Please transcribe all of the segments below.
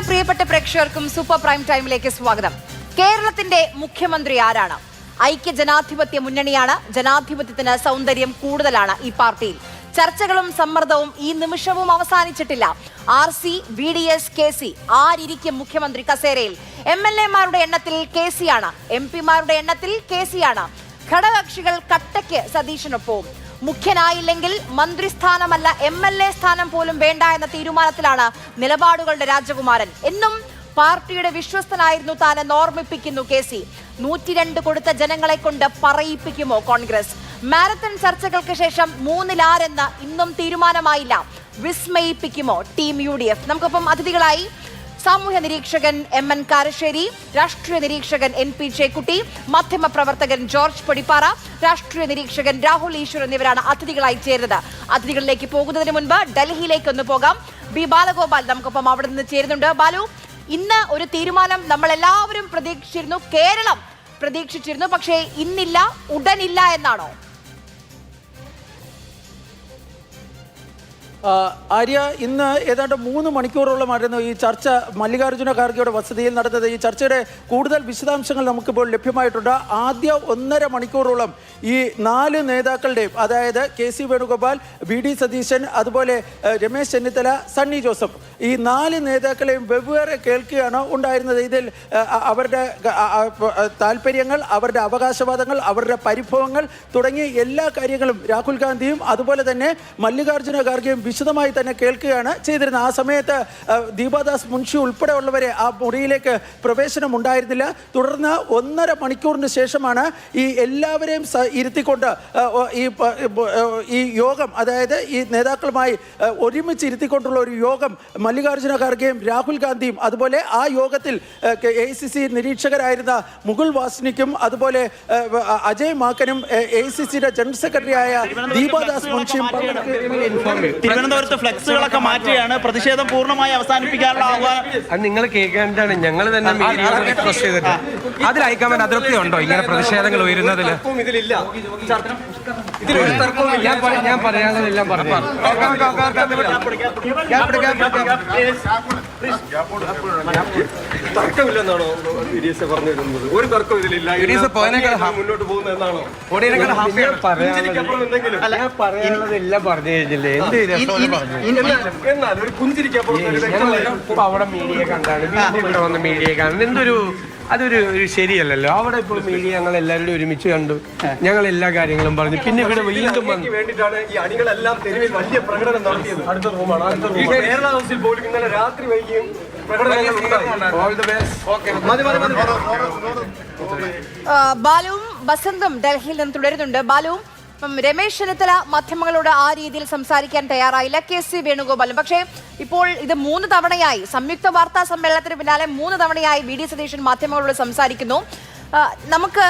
പ്രിയപ്പെട്ട പ്രേക്ഷകർക്കും super prime ടൈമിലേക്ക് സ്വാഗതം. കേരളത്തിന്റെ മുഖ്യമന്ത്രി ആരാണ്? ഐക്യ ജനാധിപത്യ മുന്നണിയാണ്. ജനാധിപത്യത്തിന് സൗന്ദര്യം കൂടുതലാണ് ഈ പാർട്ടിയിൽ. ചർച്ചകളും സമ്മർദ്ദവും ഈ നിമിഷവും അവസാനിച്ചിട്ടില്ല. RC, VDS, KC ആരിയ്ക്കും മുഖ്യമന്ത്രി കസേരയിൽ? MLA-മാരുടെ എണ്ണത്തിൽ KC ആണ്, MP-മാരുടെ എണ്ണത്തിൽ KC ആണ്. ഘടകകക്ഷികൾ കട്ടയ്ക്ക് സതീശനൊപ്പവും. മുഖ്യനായില്ലെങ്കിൽ മന്ത്രിസ്ഥാനമല്ല MLA സ്ഥാനം പോലും വേണ്ട എന്ന തീരുമാനത്തിലാണ് നിലപാടുകളുടെ രാജകുമാരൻ. എന്നും പാർട്ടിയുടെ വിശ്വസ്തനായിരുന്നു താനെന്ന് ഓർമ്മിപ്പിക്കുന്നു KC. 102 കൊടുത്ത ജനങ്ങളെ കൊണ്ട് പറയിപ്പിക്കുമോ കോൺഗ്രസ്? മാരത്തൺ ചർച്ചകൾക്ക് ശേഷം 3-ൽ ഇന്നും തീരുമാനമായില്ല. വിസ്മയിപ്പിക്കുമോ ടീം UDF? നമുക്കൊപ്പം അതിഥികളായി സാമൂഹ്യ നിരീക്ഷകൻ MN കാരശ്ശേരി, രാഷ്ട്രീയ നിരീക്ഷകൻ NP ചേക്കുട്ടി, മാധ്യമപ്രവർത്തകൻ ജോർജ് പൊടിപ്പാറ, രാഷ്ട്രീയ നിരീക്ഷകൻ രാഹുൽ ഈശ്വർ എന്നിവരാണ് അതിഥികളായി ചേരുന്നത്. അതിഥികളിലേക്ക് പോകുന്നതിന് മുൻപ് ഡൽഹിയിലേക്ക് ഒന്ന് പോകാം. B ബാലഗോപാൽ നമുക്കൊപ്പം അവിടെ നിന്ന് ചേരുന്നുണ്ട്. ബാലു, ഇന്ന് ഒരു തീരുമാനം നമ്മളെല്ലാവരും പ്രതീക്ഷിച്ചിരുന്നു, കേരളം പ്രതീക്ഷിച്ചിരുന്നു, പക്ഷേ ഇന്നില്ല, ഉടനില്ല എന്നാണോ? ആര്യ, ഇന്ന് ഏതാണ്ട് 3 മണിക്കൂറോളമായിരുന്നു ഈ ചർച്ച മല്ലികാർജ്ജുന ഖാർഗെയുടെ വസതിയിൽ നടന്നത്. ഈ ചർച്ചയുടെ കൂടുതൽ വിശദാംശങ്ങൾ നമുക്കിപ്പോൾ ലഭ്യമായിട്ടുണ്ട്. ആദ്യ 1.5 മണിക്കൂറോളം ഈ 4 നേതാക്കളുടെയും, അതായത് KC വേണുഗോപാൽ, VD സതീശൻ, അതുപോലെ രമേശ് ചെന്നിത്തല, സണ്ണി ജോസഫ്, ഈ 4 നേതാക്കളെയും വെവ്വേറെ കേൾക്കുകയാണ് ഉണ്ടായിരുന്നത്. ഇതിൽ അവരുടെ താല്പര്യങ്ങൾ, അവരുടെ അവകാശവാദങ്ങൾ, അവരുടെ പരിഭവങ്ങൾ തുടങ്ങിയ എല്ലാ കാര്യങ്ങളും രാഹുൽ ഗാന്ധിയും അതുപോലെ തന്നെ മല്ലികാർജ്ജുന ഖാർഗെയും വിശദമായി തന്നെ കേൾക്കുകയാണ് ചെയ്തിരുന്നത്. ആ സമയത്ത് ദീപാദാസ് മുൻഷി ഉൾപ്പെടെയുള്ളവരെ ആ മുറിയിലേക്ക് പ്രവേശനം ഉണ്ടായിരുന്നില്ല. തുടർന്ന് 1.5 മണിക്കൂറിന് ശേഷമാണ് ഈ എല്ലാവരെയും ഇരുത്തിക്കൊണ്ട് ഈ യോഗം, അതായത് ഈ നേതാക്കളുമായി ഒരുമിച്ച് ഇരുത്തിക്കൊണ്ടുള്ള ഒരു യോഗം മല്ലികാർജ്ജുന ഖാർഗെയും രാഹുൽ ഗാന്ധിയും, അതുപോലെ ആ യോഗത്തിൽ AICC നിരീക്ഷകരായിരുന്ന മുകുൾ വാസ്നിക്കും അതുപോലെ അജയ് മാക്കനും AICCയുടെ ജനറൽ സെക്രട്ടറിയായ ദീപാദാസ് മുൻഷിയും തിരുവനന്തപുരത്ത് ഫ്ലെക്സുകളൊക്കെ മാറ്റിയാണ് പ്രതിഷേധം പൂർണ്ണമായി അവസാനിപ്പിക്കാനുള്ള ആഹ്വാനം. നിങ്ങൾ കേൾക്കേണ്ടതാണ്. ഞങ്ങൾ തന്നെ റിക്വസ്റ്റ് ചെയ്തിട്ട് അതിൽ ഹൈക്കമാൻഡ് അതൃപ്തി ഉണ്ടോ ഇങ്ങനെ പ്രതിഷേധങ്ങൾ ഉയരുന്നതിൽ? ഞാൻ പറയാനുള്ളതെല്ലാം പറഞ്ഞു. തർക്കമില്ലെന്നാണോ പറഞ്ഞിരുന്നത്? ഒരു തർക്കം ഇതിലില്ല, മുന്നോട്ട് പോകുന്നതെന്നാണോ? പറയാനുള്ളതെല്ലാം പറഞ്ഞു കഴിഞ്ഞില്ലേ? എന്നാൽ ഒരു പുഞ്ചിരിക്കപ്പോൾ അവിടെ മീഡിയ കണ്ടാണ്, ഇവിടെ വന്ന് മീഡിയ കാണുന്നത് എന്തൊരു അതൊരു ശരിയല്ലല്ലോ. അവിടെ ഇപ്പോൾ മീഡിയ ഞങ്ങൾ എല്ലാവരും ഒരുമിച്ച് കണ്ടു, ഞങ്ങൾ എല്ലാ കാര്യങ്ങളും പറഞ്ഞു. പിന്നെ ഇവിടെ വീണ്ടും വേണ്ടിയിട്ടാണ് ഈ അണികളെല്ലാം തെരുവിൽ വലിയ പ്രകടനം നടത്തിയത്. അടുത്ത റൂമാണ് കേരള ഹൗസിൽ പോലും ഇന്നലെ രാത്രി വൈകിയും ബാലുവും ബസന്തും ഡൽഹിയിൽ നിന്ന് തുടരുന്നുണ്ട്. ബാലുവും രമേശ് ചെന്നിത്തല മാധ്യമങ്ങളോട് ആ രീതിയിൽ സംസാരിക്കാൻ തയ്യാറായില്ല, KC വേണുഗോപാലും. പക്ഷേ ഇപ്പോൾ ഇത് 3 തവണയായി, സംയുക്ത വാർത്താ സമ്മേളനത്തിന് പിന്നാലെ 3 തവണയായി VD സതീശൻ മാധ്യമങ്ങളോട് സംസാരിക്കുന്നു. നമുക്ക്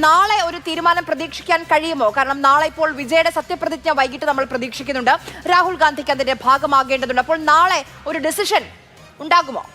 നാളെ ഒരു തീരുമാനം പ്രതീക്ഷിക്കാൻ കഴിയുമോ? കാരണം നാളെ ഇപ്പോൾ വിജയുടെ സത്യപ്രതിജ്ഞ വൈകിട്ട് നമ്മൾ പ്രതീക്ഷിക്കുന്നുണ്ട്. രാഹുൽ ഗാന്ധിക്ക് അതിന്റെ ഭാഗമാകേണ്ടതുണ്ട്. അപ്പോൾ നാളെ ഒരു ഡിസിഷൻ ഉണ്ടാകുമോ?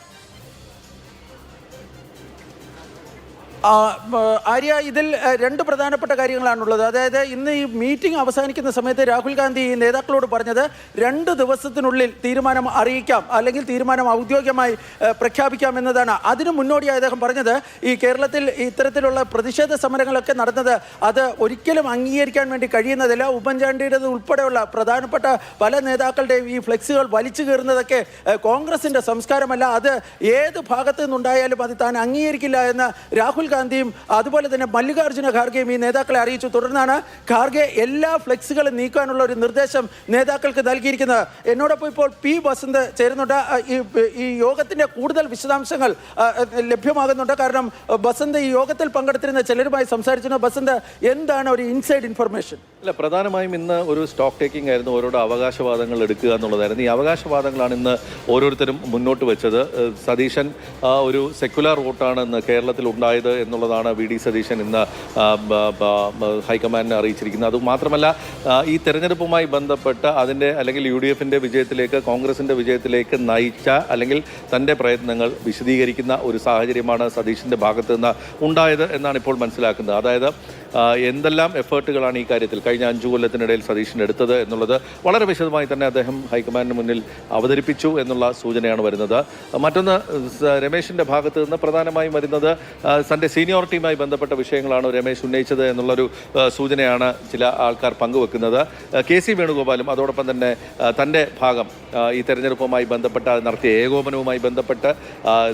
ആര്യ, ഇതിൽ 2 പ്രധാനപ്പെട്ട കാര്യങ്ങളാണുള്ളത്. അതായത് ഇന്ന് ഈ മീറ്റിംഗ് അവസാനിക്കുന്ന സമയത്ത് രാഹുൽ ഗാന്ധി ഈ നേതാക്കളോട് പറഞ്ഞത് 2 ദിവസത്തിനുള്ളിൽ തീരുമാനം അറിയിക്കാം, അല്ലെങ്കിൽ തീരുമാനം ഔദ്യോഗികമായി പ്രഖ്യാപിക്കാം എന്നതാണ്. അതിനു മുന്നോടിയായി അദ്ദേഹം പറഞ്ഞത് ഈ കേരളത്തിൽ ഇത്തരത്തിലുള്ള പ്രതിഷേധ സമരങ്ങളൊക്കെ നടന്നത് അത് ഒരിക്കലും അംഗീകരിക്കാൻ വേണ്ടി കഴിയുന്നതല്ല. ഉമ്മൻചാണ്ടിയുടേത് ഉൾപ്പെടെയുള്ള പ്രധാനപ്പെട്ട പല നേതാക്കളുടെയും ഈ ഫ്ലെക്സുകൾ വലിച്ചു കയറുന്നതൊക്കെ കോൺഗ്രസിൻ്റെ സംസ്കാരമല്ല, അത് ഏത് ഭാഗത്തു നിന്നുണ്ടായാലും അത് താൻ അംഗീകരിക്കില്ല എന്ന് രാഹുൽ ഗാന്ധിയും അതുപോലെ തന്നെ മല്ലികാർജ്ജുന ഖാർഗെയും ഈ നേതാക്കളെ അറിയിച്ചു. തുടർന്നാണ് ഖാർഗെ എല്ലാ ഫ്ലെക്സുകളും നീക്കാനുള്ള ഒരു നിർദ്ദേശം നേതാക്കൾക്ക് നൽകിയിരിക്കുന്നത്. എന്നോടൊപ്പം ഇപ്പോൾ P ബസന്ത് ചേരുന്നുണ്ട്. ഈ യോഗത്തിന്റെ കൂടുതൽ വിശദാംശങ്ങൾ ലഭ്യമാകുന്നുണ്ട്. കാരണം ബസന്ത് ഈ യോഗത്തിൽ പങ്കെടുത്തിരുന്ന ചിലരുമായി സംസാരിച്ചിരുന്നു. ബസന്ത്, എന്താണ് ഒരു ഇൻസൈഡ് ഇൻഫർമേഷൻ? അല്ല, പ്രധാനമായും ഇന്ന് ഒരു സ്റ്റോക്ക് ടേക്കിംഗ് ആയിരുന്നു, ഓരോരുടെ അവകാശവാദങ്ങൾ എടുക്കുക എന്നുള്ളതായിരുന്നു. ഈ അവകാശവാദങ്ങളാണ് ഇന്ന് ഓരോരുത്തരും മുന്നോട്ട് വെച്ചത്. സതീശൻ ഒരു സെക്യുലർ വോട്ടാണ് ഇന്ന് കേരളത്തിൽ ഉണ്ടായത് എന്നുള്ളതാണ് VD സതീശൻ ഇന്ന് ഹൈക്കമാൻഡിനെ അറിയിച്ചിരിക്കുന്നത്. അതുമാത്രമല്ല, ഈ തെരഞ്ഞെടുപ്പുമായി ബന്ധപ്പെട്ട് അതിൻ്റെ അല്ലെങ്കിൽ UDFൻ്റെ വിജയത്തിലേക്ക്, കോൺഗ്രസിൻ്റെ വിജയത്തിലേക്ക് നയിച്ച അല്ലെങ്കിൽ തൻ്റെ പ്രയത്നങ്ങൾ വിശദീകരിക്കുന്ന ഒരു സാഹചര്യമാണ് സതീശൻ്റെ ഭാഗത്ത് നിന്ന് ഉണ്ടായത് എന്നാണ് ഇപ്പോൾ മനസ്സിലാക്കുന്നത്. അതായത് എന്തെല്ലാം എഫേർട്ടുകളാണ് ഈ കാര്യത്തിൽ കഴിഞ്ഞ 5 കൊല്ലത്തിനിടയിൽ സതീശൻ എടുത്തത് എന്നുള്ളത് വളരെ വിശദമായി തന്നെ അദ്ദേഹം ഹൈക്കമാൻഡിന് മുന്നിൽ അവതരിപ്പിച്ചു എന്നുള്ള സൂചനയാണ് വരുന്നത്. മറ്റൊന്ന് രമേശിൻ്റെ ഭാഗത്ത് നിന്ന് പ്രധാനമായും വരുന്നത് തൻ്റെ സീനിയോറിറ്റിയുമായി ബന്ധപ്പെട്ട വിഷയങ്ങളാണ് രമേശ് ഉന്നയിച്ചത് എന്നുള്ളൊരു സൂചനയാണ് ചില ആൾക്കാർ പങ്കുവെക്കുന്നത്. KC വേണുഗോപാലും അതോടൊപ്പം തന്നെ തൻ്റെ ഭാഗം ഈ തെരഞ്ഞെടുപ്പുമായി ബന്ധപ്പെട്ട നടത്തിയ ഏകോപനവുമായി ബന്ധപ്പെട്ട്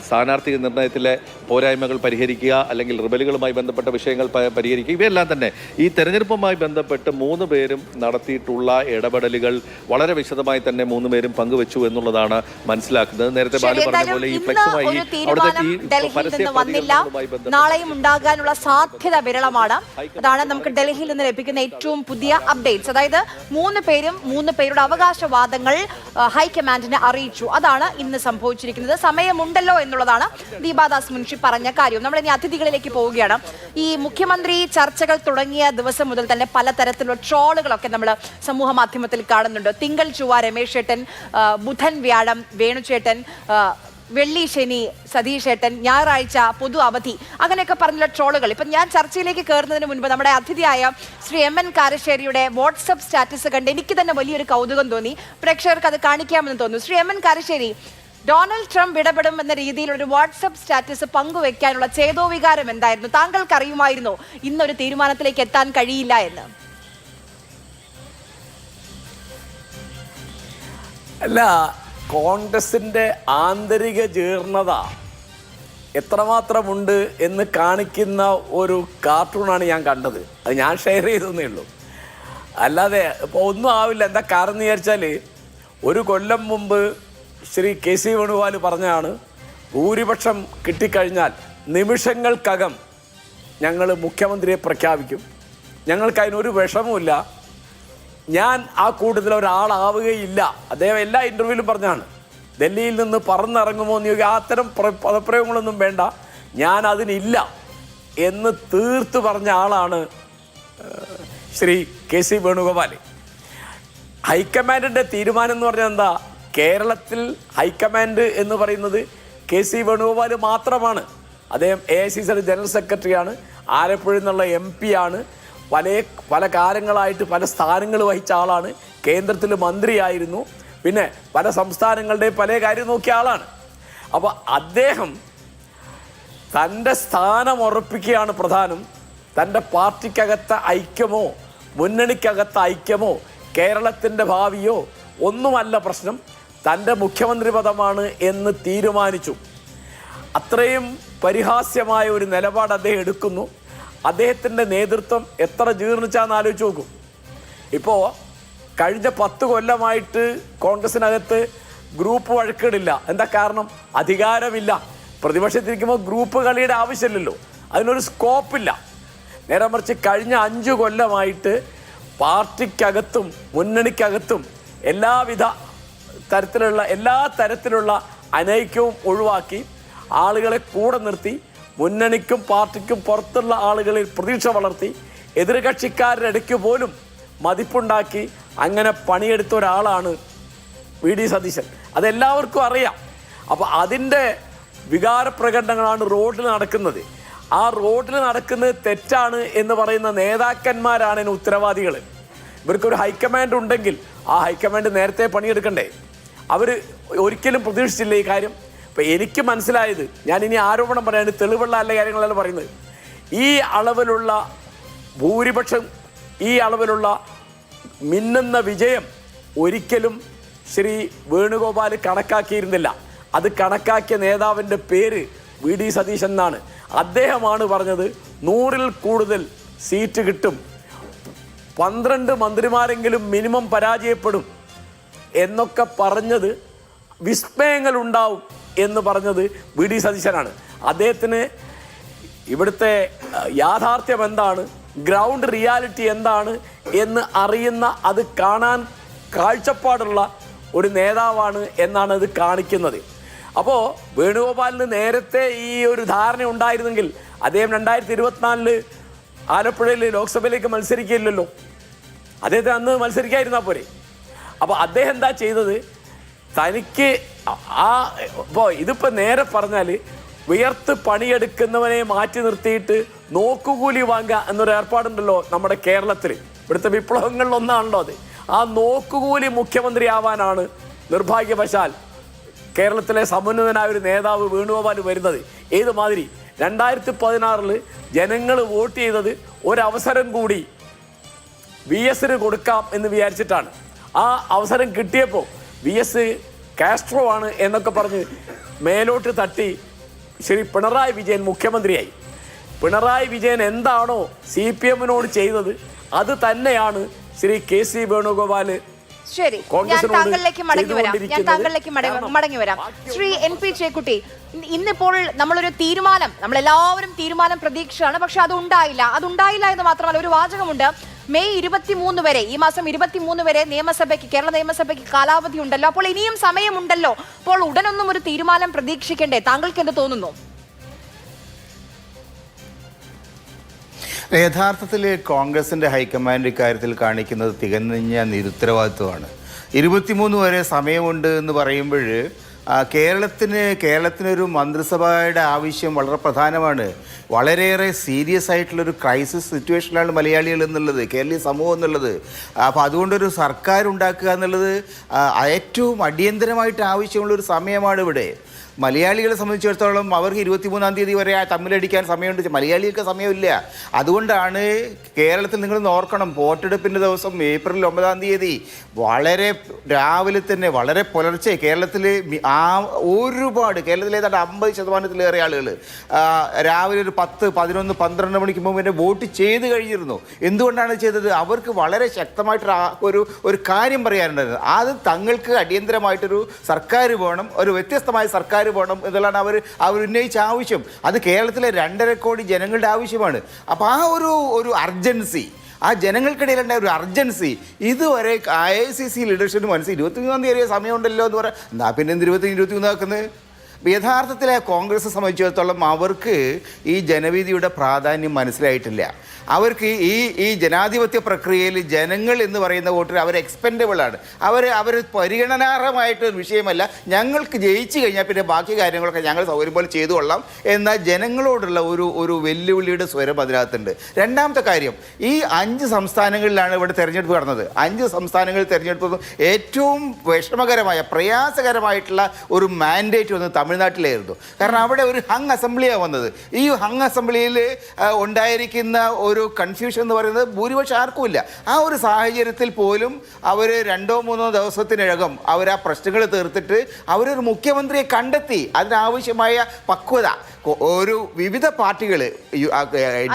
സ്ഥാനാർത്ഥി നിർണയത്തിലെ പോരായ്മകൾ പരിഹരിക്കുക, അല്ലെങ്കിൽ റിബലുകളുമായി ബന്ധപ്പെട്ട വിഷയങ്ങൾ പരിഹരിക്കുക, ഇവയെല്ലാം തന്നെ ഈ തെരഞ്ഞെടുപ്പുമായി ബന്ധപ്പെട്ട് 3 പേരും നടത്തിയിട്ടുള്ള ഇടപെടലുകൾ വളരെ വിശദമായി തന്നെ 3 പേരും പങ്കുവെച്ചു എന്നുള്ളതാണ് മനസ്സിലാക്കുന്നത്. നേരത്തെ ബാലു പറഞ്ഞ പോലെ ഈ ഫ്ലെക്സുമായി നാളെയും ഉണ്ടാകാനുള്ള സാധ്യത വിരളമാണ്. അതാണ് നമുക്ക് ഡൽഹിയിൽ നിന്ന് ലഭിക്കുന്ന ഏറ്റവും പുതിയ അപ്ഡേറ്റ്സ്. അതായത് 3 പേരുടെ അവകാശവാദങ്ങൾ ഹൈക്കമാൻഡിനെ അറിയിച്ചു. അതാണ് ഇന്ന് സംഭവിച്ചിരിക്കുന്നത്. സമയമുണ്ടല്ലോ എന്നുള്ളതാണ് ദീപാദാസ് മുൻഷി പറഞ്ഞ കാര്യം. നമ്മൾ ഇനി അതിഥികളിലേക്ക് പോവുകയാണ്. ഈ മുഖ്യമന്ത്രി ചർച്ചകൾ തുടങ്ങിയ ദിവസം മുതൽ തന്നെ പലതരത്തിലുള്ള ട്രോളുകളൊക്കെ നമ്മൾ സമൂഹ മാധ്യമത്തിൽ കാണുന്നുണ്ട്. തിങ്കൾ ചൊവ്വ രമേശ് ചേട്ടൻ, ബുധൻ വ്യാഴം വേണുചേട്ടൻ, വെള്ളി ശനി സതീഷ് ഏട്ടൻ, ഞായറാഴ്ച പൊതു അവധി, അങ്ങനെയൊക്കെ പറഞ്ഞുള്ള ട്രോളുകൾ. ഇപ്പം ഞാൻ ചർച്ചയിലേക്ക് കയറുന്നതിന് മുൻപ് നമ്മുടെ അതിഥിയായ ശ്രീ MN കാരശ്ശേരിയുടെ വാട്സപ്പ് സ്റ്റാറ്റസ് കണ്ട് എനിക്ക് തന്നെ വലിയൊരു കൗതുകം തോന്നി. പ്രേക്ഷകർക്ക് അത് കാണിക്കാമെന്ന് തോന്നുന്നു. Shri MN Karassery, Donald Trump ഇടപെടും എന്ന രീതിയിലൊരു വാട്സപ്പ് സ്റ്റാറ്റസ് പങ്കുവെക്കാനുള്ള ചേതോവികാരം എന്തായിരുന്നു? താങ്കൾക്ക് അറിയുമായിരുന്നോ ഇന്നൊരു തീരുമാനത്തിലേക്ക് എത്താൻ കഴിയില്ല എന്ന്? അല്ല, കോൺഗ്രസിൻ്റെ ആന്തരിക ജീർണത എത്രമാത്രമുണ്ട് എന്ന് കാണിക്കുന്ന ഒരു കാർട്ടൂണാണ് ഞാൻ കണ്ടത്. അത് ഞാൻ ഷെയർ ചെയ്തേ ഉള്ളൂ. അല്ലാതെ ഇപ്പോൾ ഒന്നും ആവില്ല. എന്താ കാരണം എന്ന് വിചാരിച്ചാൽ, 1 കൊല്ലം മുമ്പ് ശ്രീ KC വേണുഗോപാൽ പറഞ്ഞാണ്, ഭൂരിപക്ഷം കിട്ടിക്കഴിഞ്ഞാൽ നിമിഷങ്ങൾക്കകം ഞങ്ങൾ മുഖ്യമന്ത്രിയെ പ്രഖ്യാപിക്കും, ഞങ്ങൾക്ക് അതിനൊരു വിഷമവുമില്ല, ഞാൻ ആ കൂട്ടത്തിൽ ഒരാളാവുകയില്ല. അദ്ദേഹം എല്ലാ ഇൻ്റർവ്യൂവിലും പറഞ്ഞാണ്. ഡൽഹിയിൽ നിന്ന് പറന്നിറങ്ങുമോ എന്ന് ചോദിക്കുക, അത്തരം പദപ്രയോഗങ്ങളൊന്നും വേണ്ട, ഞാൻ അതിനില്ല എന്ന് തീർത്ത് പറഞ്ഞ ആളാണ് ശ്രീ KC വേണുഗോപാൽ. ഹൈക്കമാൻഡിൻ്റെ തീരുമാനം എന്ന് പറഞ്ഞാൽ എന്താ? കേരളത്തിൽ ഹൈക്കമാൻഡ് എന്ന് പറയുന്നത് KC വേണുഗോപാൽ മാത്രമാണ്. അദ്ദേഹം AICC ജനറൽ സെക്രട്ടറിയാണ്, ആലപ്പുഴയിൽ നിന്നുള്ള MP ആണ്, പല കാലങ്ങളായിട്ട് പല സ്ഥാനങ്ങൾ വഹിച്ച ആളാണ്, കേന്ദ്രത്തിൽ മന്ത്രിയായിരുന്നു, പിന്നെ പല സംസ്ഥാനങ്ങളുടെയും പല കാര്യം നോക്കിയ ആളാണ്. അപ്പോൾ അദ്ദേഹം തൻ്റെ സ്ഥാനം ഉറപ്പിക്കുകയാണ് പ്രധാനം. തൻ്റെ പാർട്ടിക്കകത്ത ഐക്യമോ മുന്നണിക്കകത്ത ഐക്യമോ കേരളത്തിൻ്റെ ഭാവിയോ ഒന്നുമല്ല പ്രശ്നം, തൻ്റെ മുഖ്യമന്ത്രി പദമാണ് എന്ന് തീരുമാനിച്ചു. അത്രയും പരിഹാസ്യമായ ഒരു നിലപാട് അദ്ദേഹം എടുക്കുന്നു. അദ്ദേഹത്തിൻ്റെ നേതൃത്വം എത്ര ജീർണിച്ചാന്ന് ആലോചിച്ച് നോക്കും. ഇപ്പോൾ കഴിഞ്ഞ 10 കൊല്ലമായിട്ട് കോൺഗ്രസിനകത്ത് ഗ്രൂപ്പ് വഴക്കുകളില്ല. എന്താ കാരണം? അധികാരമില്ല. പ്രതിപക്ഷത്തിരിക്കുമ്പോൾ ഗ്രൂപ്പ് കളിയുടെ ആവശ്യമില്ലല്ലോ, അതിനൊരു സ്കോപ്പില്ല. നേരെ മറിച്ച് കഴിഞ്ഞ 5 കൊല്ലമായിട്ട് പാർട്ടിക്കകത്തും മുന്നണിക്കകത്തും എല്ലാ തരത്തിലുള്ള അനൈക്യവും ഒഴിവാക്കി ആളുകളെ കൂടെ നിർത്തി, മുന്നണിക്കും പാർട്ടിക്കും പുറത്തുള്ള ആളുകളിൽ പ്രതീക്ഷ വളർത്തി, എതിർകക്ഷിക്കാരുടെ ഇടയ്ക്ക് പോലും മതിപ്പുണ്ടാക്കി അങ്ങനെ പണിയെടുത്ത ഒരാളാണ് VD സതീശൻ. അതെല്ലാവർക്കും അറിയാം. അപ്പോൾ അതിൻ്റെ വികാരപ്രകടനങ്ങളാണ് റോഡിൽ നടക്കുന്നത്. ആ റോഡിൽ നടക്കുന്നത് തെറ്റാണ് എന്ന് പറയുന്ന നേതാക്കന്മാരാണ് ഇതിന് ഉത്തരവാദികൾ. ഇവർക്കൊരു ഹൈക്കമാൻഡ് ഉണ്ടെങ്കിൽ ആ ഹൈക്കമാൻഡ് നേരത്തെ പണിയെടുക്കണ്ടേ? അവർ ഒരിക്കലും പ്രതീക്ഷിച്ചില്ല ഈ കാര്യം. ഇപ്പം എനിക്ക് മനസ്സിലായത്, ഞാൻ ഇനി ആരോപണം പറയാണ്ട് തെളിവുള്ള നല്ല കാര്യങ്ങളല്ല പറയുന്നത്, ഈ അളവിലുള്ള ഭൂരിപക്ഷം, ഈ അളവിലുള്ള മിന്നുന്ന വിജയം ഒരിക്കലും ശ്രീ വേണുഗോപാൽ കണക്കാക്കിയിരുന്നില്ല. അത് കണക്കാക്കിയ നേതാവിൻ്റെ പേര് VD സതീശൻ എന്നാണ്. അദ്ദേഹമാണ് പറഞ്ഞത് 100-ൽ കൂടുതൽ സീറ്റ് കിട്ടും, 12 മന്ത്രിമാരെങ്കിലും മിനിമം പരാജയപ്പെടും എന്നൊക്കെ പറഞ്ഞത്, വിസ്മയങ്ങൾ ഉണ്ടാവും എന്ന് പറഞ്ഞത് VD സതീശനാണ്. അദ്ദേഹത്തിന് ഇവിടുത്തെ യാഥാർത്ഥ്യം എന്താണ്, ഗ്രൗണ്ട് റിയാലിറ്റി എന്താണ് എന്ന് അറിയുന്ന, അത് കാണാൻ കാഴ്ചപ്പാടുള്ള ഒരു നേതാവാണ് എന്നാണ് ഇത് കാണിക്കുന്നത്. അപ്പോൾ വേണുഗോപാലിന് നേരത്തെ ഈ ഒരു ധാരണ ഉണ്ടായിരുന്നെങ്കിൽ അദ്ദേഹം 2024 ആലപ്പുഴയിൽ ലോക്സഭയിലേക്ക് മത്സരിക്കില്ലല്ലോ, അദ്ദേഹത്തിന് അന്ന് മത്സരിക്കാതിരുന്നാൽ പോരെ. അപ്പോൾ അദ്ദേഹം എന്താ ചെയ്തത്? തനിക്ക് ഇപ്പോൾ ഇതിപ്പോൾ നേരെ പറഞ്ഞാൽ വിയർത്ത് പണിയെടുക്കുന്നവനെ മാറ്റി നിർത്തിയിട്ട് നോക്കുകൂലി വാങ്ങുക എന്നൊരു ഏർപ്പാടുണ്ടല്ലോ നമ്മുടെ കേരളത്തിൽ. ഇവിടുത്തെ വിപ്ലവങ്ങളിൽ ഒന്നാണല്ലോ അത്. ആ നോക്കുകൂലി മുഖ്യമന്ത്രി ആവാനാണ് നിർഭാഗ്യവശാൽ കേരളത്തിലെ സമുന്നതനായ ഒരു നേതാവ് വേണുഗോപാൽ വരുന്നത്. ഏതുമാതിരി 2016 ജനങ്ങൾ വോട്ട് ചെയ്തത് ഒരവസരം കൂടി VS കൊടുക്കാം എന്ന് വിചാരിച്ചിട്ടാണ്. ആ അവസരം കിട്ടിയപ്പോൾ VS കാസ്ട്രോ ആണ് എന്നൊക്കെ പറഞ്ഞ് മേലോട്ട് തട്ടി ശ്രീ പിണറായി വിജയൻ മുഖ്യമന്ത്രിയായി. പിണറായി വിജയൻ എന്താണോ CPM-നോട് ചെയ്തത് അത് തന്നെയാണ് ശ്രീ KC വേണുഗോപാൽ ശരി, ഞാൻ താങ്കളിലേക്ക് മടങ്ങി വരാം. ശ്രീ NP ചേക്കുട്ടി, ഇന്നിപ്പോൾ നമ്മളൊരു തീരുമാനം, നമ്മളെല്ലാവരും തീരുമാനം പ്രതീക്ഷയാണ്, പക്ഷെ അതുണ്ടായില്ല എന്ന് മാത്രമല്ല, ഒരു വാചകമുണ്ട്, മെയ് 23 വരെ, ഈ മാസം 23 വരെ കേരള നിയമസഭയ്ക്ക് കാലാവധി ഉണ്ടല്ലോ, അപ്പോൾ ഇനിയും സമയമുണ്ടല്ലോ, അപ്പോൾ ഉടനൊന്നും ഒരു തീരുമാനം പ്രതീക്ഷിക്കണ്ടേ? താങ്കൾക്ക് എന്ത് തോന്നുന്നു? യഥാർത്ഥത്തിൽ കോൺഗ്രസിൻ്റെ ഹൈക്കമാൻഡ് ഇക്കാര്യത്തിൽ കാണിക്കുന്നത് തികഞ്ഞ നിരുത്തരവാദിത്വമാണ്. 23 വരെ സമയമുണ്ട് എന്ന് പറയുമ്പോൾ കേരളത്തിനൊരു മന്ത്രിസഭയുടെ ആവശ്യം വളരെ പ്രധാനമാണ്. വളരെയേറെ സീരിയസ് ആയിട്ടുള്ളൊരു ക്രൈസിസ് സിറ്റുവേഷനിലാണ് മലയാളികൾ എന്നുള്ളത്, കേരളീയ സമൂഹം എന്നുള്ളത്. അപ്പോൾ അതുകൊണ്ടൊരു സർക്കാർ ഉണ്ടാക്കുക എന്നുള്ളത് ഏറ്റവും അടിയന്തരമായിട്ട് ആവശ്യമുള്ളൊരു സമയമാണ് ഇവിടെ. മലയാളികളെ സംബന്ധിച്ചിടത്തോളം അവർക്ക് 23-ാം തീയതി വരെ സമരടിക്കാൻ സമയമുണ്ട്, മലയാളികൾക്ക് സമയമില്ല. അതുകൊണ്ടാണ് കേരളത്തിൽ നിങ്ങൾ ഓർക്കണം, വോട്ടെടുപ്പിൻ്റെ ദിവസം ഏപ്രിൽ 9-ാം തീയതി വളരെ രാവിലെ തന്നെ, വളരെ പുലർച്ചെ കേരളത്തിൽ കേരളത്തിലെ ഏതാണ്ട് 50% ആളുകൾ രാവിലെ ഒരു 10, 11, 12 മണിക്ക് മുമ്പ് തന്നെ വോട്ട് ചെയ്ത് കഴിഞ്ഞിരുന്നു. എന്തുകൊണ്ടാണ് ചെയ്തത്? അവർക്ക് വളരെ ശക്തമായിട്ടൊരു കാര്യം പറയാനുണ്ടായിരുന്നു. അത് തങ്ങൾക്ക് അടിയന്തരമായിട്ടൊരു സർക്കാർ വേണം, ഒരു വ്യത്യസ്തമായ സർക്കാർ വേണം എന്നുള്ളതാണ് അവർ ഉന്നയിച്ച ആവശ്യം. അത് കേരളത്തിലെ 2.5 കോടി ജനങ്ങളുടെ ആവശ്യമാണ്. അപ്പോൾ ആ ഒരു അർജൻസി, ആ ജനങ്ങൾക്കിടയിലുണ്ടായ ഒരു അർജൻസി ഇതുവരെ ICC ലീഡർഷിപ്പിന് മനസ്സിൽ 23-ാം തീയതി സമയമുണ്ടല്ലോ എന്ന് പറയാം. എന്നാ പിന്നെ 23 ആക്കുന്നത്? യഥാർത്ഥത്തിൽ കോൺഗ്രസ് സംബന്ധിച്ചിടത്തോളം അവർക്ക് ഈ ജനവിധിയുടെ പ്രാധാന്യം മനസ്സിലായിട്ടില്ല. അവർക്ക് ഈ ജനാധിപത്യ പ്രക്രിയയിൽ ജനങ്ങൾ എന്ന് പറയുന്ന വോട്ടിൽ അവർ എക്സ്പെൻഡബിളാണ്. അവർ പരിഗണനാർഹമായിട്ടൊരു വിഷയമല്ല. ഞങ്ങൾക്ക് ജയിച്ചു കഴിഞ്ഞാൽ പിന്നെ ബാക്കി കാര്യങ്ങളൊക്കെ ഞങ്ങൾ സൗകര്യം പോലെ ചെയ്തു കൊള്ളാം എന്ന ജനങ്ങളോടുള്ള ഒരു വെല്ലുവിളിയുടെ സ്വരം അതിനകത്തുണ്ട്. രണ്ടാമത്തെ കാര്യം, ഈ 5 സംസ്ഥാനങ്ങളിലാണ് ഇവിടെ തെരഞ്ഞെടുപ്പ് നടന്നത്. 5 സംസ്ഥാനങ്ങളിൽ തെരഞ്ഞെടുപ്പ് ഏറ്റവും വിഷമകരമായ, പ്രയാസകരമായിട്ടുള്ള ഒരു മാൻഡേറ്റ് വന്നത് തമിഴ്നാട്ടിലായിരുന്നു. കാരണം അവിടെ ഒരു ഹങ് അസംബ്ലിയാണ് വന്നത്. ഈ ഹങ് അസംബ്ലിയിൽ ഉണ്ടായിരിക്കുന്ന ഒരു കൺഫ്യൂഷൻ എന്ന് പറയുന്നത് ഭൂരിപക്ഷം ആർക്കുമില്ല. ആ ഒരു സാഹചര്യത്തിൽ പോലും അവർ 2-3 ദിവസത്തിനകം അവർ ആ പ്രശ്നങ്ങൾ തീർത്തിട്ട് അവരൊരു മുഖ്യമന്ത്രിയെ കണ്ടെത്തി. അതിനാവശ്യമായ പക്വത ഒരു വിവിധ പാർട്ടികൾ,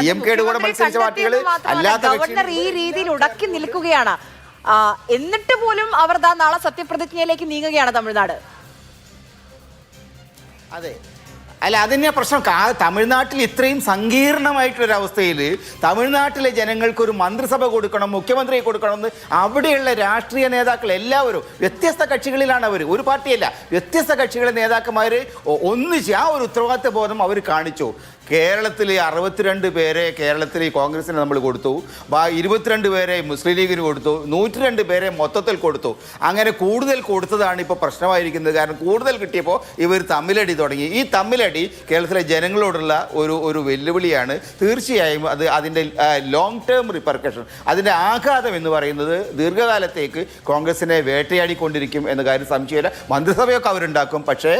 DMK-യുടെ കൂടെ മത്സരിച്ച പാർട്ടികൾ, അല്ലാത്ത ഗവർണർ ഈ രീതിയിൽ ഉടക്കി നിൽക്കുകയാണ്. എന്നിട്ട് പോലും അവർ നാളെ സത്യപ്രതിജ്ഞയിലേക്ക് നീങ്ങുകയാണ് തമിഴ്നാട്. അതെ, അല്ല അതിൻ്റെ പ്രശ്നം. തമിഴ്നാട്ടിൽ ഇത്രയും സങ്കീർണമായിട്ടൊരവസ്ഥയിൽ തമിഴ്നാട്ടിലെ ജനങ്ങൾക്കൊരു മന്ത്രിസഭ കൊടുക്കണം, മുഖ്യമന്ത്രിയെ കൊടുക്കണം എന്ന് അവിടെയുള്ള രാഷ്ട്രീയ നേതാക്കൾ എല്ലാവരും, വ്യത്യസ്ത കക്ഷികളിലാണ് അവർ, ഒരു പാർട്ടിയല്ല, വ്യത്യസ്ത കക്ഷികളെ നേതാക്കന്മാർ ഒന്നിച്ച് ആ ഒരു ഉത്തരവാദിത്വ ബോധം അവർ കാണിച്ചു. കേരളത്തിൽ 62 പേരെ കേരളത്തിൽ കോൺഗ്രസിന് നമ്മൾ കൊടുത്തു, 22 പേരെ മുസ്ലിം ലീഗിന് കൊടുത്തു, 102 പേരെ മൊത്തത്തിൽ കൊടുത്തു. അങ്ങനെ കൂടുതൽ കൊടുത്തതാണ് ഇപ്പോൾ പ്രശ്നമായിരിക്കുന്നത്. കാരണം കൂടുതൽ കിട്ടിയപ്പോൾ ഇവർ തമ്മിലടി തുടങ്ങി. ഈ തമ്മിലടി കേരളത്തിലെ ജനങ്ങളോടുള്ള ഒരു വെല്ലുവിളിയാണ്. തീർച്ചയായും അതിൻ്റെ ലോങ് ടേം റിപ്പർക്കഷൻ, അതിൻ്റെ ആഘാതം എന്ന് പറയുന്നത് ദീർഘകാലത്തേക്ക് കോൺഗ്രസിനെ വേട്ടയാടിക്കൊണ്ടിരിക്കും എന്ന കാര്യം സംശയമില്ല. മന്ത്രിസഭയൊക്കെ അവരുണ്ടാക്കും, പക്ഷേ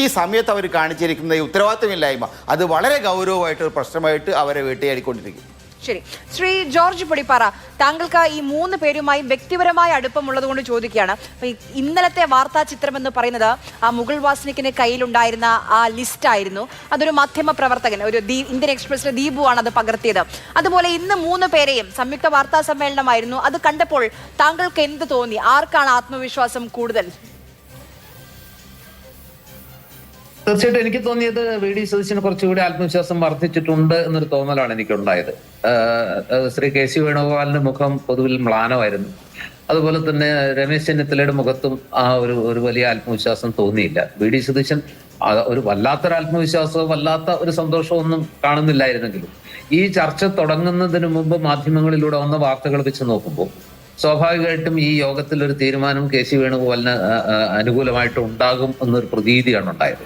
ഈ സമയത്ത് അവർ കാണിച്ചിരിക്കുന്ന ഈ ഉത്തരവാദിത്തമില്ലായ്മ അത് വളരെ ഗൗരവമായിട്ടൊരു പ്രശ്നമായിട്ട് അവരെ വേട്ടയാടിക്കൊണ്ടിരിക്കും. ശരി, ശ്രീ ജോർജ് പൊടിപ്പാറ, താങ്കൾക്ക് ഈ 3 പേരുമായി വ്യക്തിപരമായ അടുപ്പമുള്ളത് കൊണ്ട് ചോദിക്കുകയാണ്. ഇന്നലത്തെ വാർത്താ ചിത്രം എന്ന് പറയുന്നത് ആ മുകുൾ വാസ്നിക്കിന് കയ്യിലുണ്ടായിരുന്ന ആ ലിസ്റ്റ് ആയിരുന്നു. അതൊരു മാധ്യമ പ്രവർത്തകൻ, ഒരു ഇന്ത്യൻ എക്സ്പ്രസിലെ ദീപു ആണ് അത് പകർത്തിയത്. അതുപോലെ ഇന്ന് 3 പേരെയും സംയുക്ത വാർത്താ സമ്മേളനമായിരുന്നു. അത് കണ്ടപ്പോൾ താങ്കൾക്ക് എന്ത് തോന്നി? ആർക്കാണ് ആത്മവിശ്വാസം കൂടുതൽ? തീർച്ചയായിട്ടും എനിക്ക് തോന്നിയത് VD സതീശന് കുറച്ചുകൂടി ആത്മവിശ്വാസം വർദ്ധിച്ചിട്ടുണ്ട് എന്നൊരു തോന്നലാണ് എനിക്കുണ്ടായത്. ശ്രീ KC വേണുഗോപാലിന്റെ മുഖം പൊതുവിൽ മ്ലാനമായിരുന്നു. അതുപോലെ തന്നെ രമേശ് ചെന്നിത്തലയുടെ മുഖത്തും ആ ഒരു വലിയ ആത്മവിശ്വാസം തോന്നിയില്ല. VD സതീശൻ ഒരു വല്ലാത്തൊരു ആത്മവിശ്വാസവും വല്ലാത്ത ഒരു സന്തോഷവും ഒന്നും കാണുന്നില്ലായിരുന്നെങ്കിലും ഈ ചർച്ച തുടങ്ങുന്നതിന് മുമ്പ് മാധ്യമങ്ങളിലൂടെ വന്ന വാർത്തകൾ വെച്ച് നോക്കുമ്പോൾ സ്വാഭാവികമായിട്ടും ഈ യോഗത്തിൽ ഒരു തീരുമാനം KC വേണുഗോപാലിന് അനുകൂലമായിട്ട് ഉണ്ടാകും എന്നൊരു പ്രതീതിയാണ് ഉണ്ടായത്.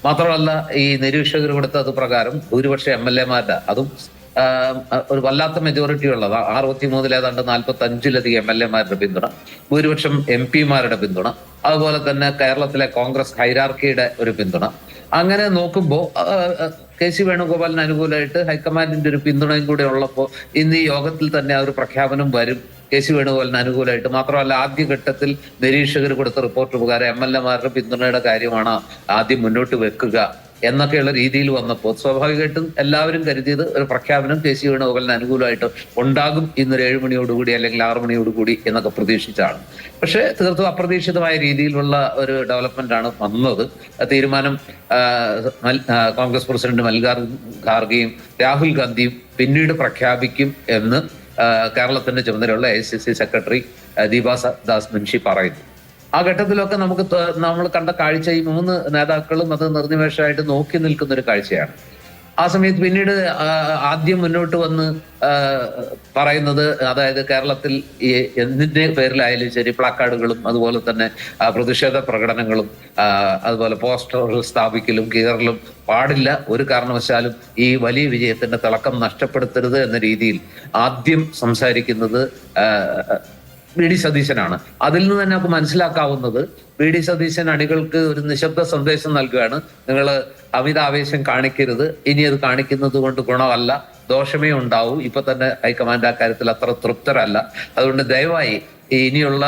മാത്രമല്ല ഈ നിരീക്ഷകർ കൊടുത്ത അത് പ്രകാരം ഭൂരിപക്ഷം MLA-മാരുടെ അതും ഒരു വല്ലാത്ത മെജോറിറ്റി ഉള്ളത് 63 ഏതാണ്ട് 45-ലധികം MLA-മാരുടെ പിന്തുണ, ഭൂരിപക്ഷം MP-മാരുടെ പിന്തുണ, അതുപോലെ തന്നെ കേരളത്തിലെ കോൺഗ്രസ് ഹൈറാർക്കിയുടെ ഒരു പിന്തുണ. അങ്ങനെ നോക്കുമ്പോൾ KC വേണുഗോപാലിന് അനുകൂലമായിട്ട് ഹൈക്കമാൻഡിന്റെ ഒരു പിന്തുണയും കൂടെ ഉള്ളപ്പോൾ ഇന്ന് ഈ യോഗത്തിൽ തന്നെ ആ ഒരു പ്രഖ്യാപനം വരും KC വേണുഗോപാലിന് അനുകൂലമായിട്ട്. മാത്രമല്ല ആദ്യഘട്ടത്തിൽ നിരീക്ഷകർ കൊടുത്ത റിപ്പോർട്ട് പ്രകാരം MLA-മാരുടെ പിന്തുണയുടെ കാര്യമാണ് ആദ്യം മുന്നോട്ട് വെക്കുക എന്നൊക്കെയുള്ള രീതിയിൽ വന്നപ്പോൾ സ്വാഭാവികമായിട്ടും എല്ലാവരും കരുതിയത് ഒരു പ്രഖ്യാപനം KC വേണുഗോപാലിന് അനുകൂലമായിട്ട് ഉണ്ടാകും ഇന്നൊരു 7 മണിയോടുകൂടി അല്ലെങ്കിൽ 6 മണിയോടുകൂടി എന്നൊക്കെ പ്രതീക്ഷിച്ചാണ്. പക്ഷേ തീർത്തും അപ്രതീക്ഷിതമായ രീതിയിലുള്ള ഒരു ഡെവലപ്മെന്റ് ആണ് വന്നത്. തീരുമാനം കോൺഗ്രസ് പ്രസിഡന്റ് മല്ലികാർജുൻ ഖാർഗെയും രാഹുൽ ഗാന്ധിയും പിന്നീട് പ്രഖ്യാപിക്കും എന്ന് കേരളത്തിന്റെ ചുമതലയുള്ള AICC സെക്രട്ടറി ദീപാ ദാസ് മുൻഷി പറയുന്നു. ആ ഘട്ടത്തിലൊക്കെ നമ്മൾ കണ്ട കാഴ്ച ഈ 3 നേതാക്കളും അത് നിർനിമേഷമായിട്ട് നോക്കി നിൽക്കുന്ന ഒരു കാഴ്ചയാണ്. ആ സമയത്ത് പിന്നീട് ആദ്യം മുന്നോട്ട് വന്ന് പറയുന്നത്, അതായത് കേരളത്തിൽ ഈ എന്തിന്റെ പേരിലായാലും ശരി പ്ലാക്കാർഡുകളും അതുപോലെ തന്നെ പ്രതിഷേധ പ്രകടനങ്ങളും അതുപോലെ പോസ്റ്ററുകൾ സ്ഥാപിക്കലും കീറലും പാടില്ല, ഒരു കാരണവശാലും ഈ വലിയ വിജയത്തിന്റെ തിളക്കം നഷ്ടപ്പെടുത്തരുത് എന്ന രീതിയിൽ ആദ്യം സംസാരിക്കുന്നത് VD സതീശനാണ്. അതിൽ നിന്ന് തന്നെ നമുക്ക് മനസ്സിലാക്കാവുന്നത് VD സതീശൻ അണികൾക്ക് ഒരു നിശബ്ദ സന്ദേശം നൽകുകയാണ്. നിങ്ങൾ അമിതാവേശം കാണിക്കരുത്, ഇനി അത് കാണിക്കുന്നത് കൊണ്ട് ഗുണമല്ല, ദോഷമേ ഉണ്ടാവൂ. ഇപ്പൊ തന്നെ ഹൈക്കമാൻഡ് ആ കാര്യത്തിൽ അത്ര തൃപ്തരല്ല. അതുകൊണ്ട് ദയവായി ഇനിയുള്ള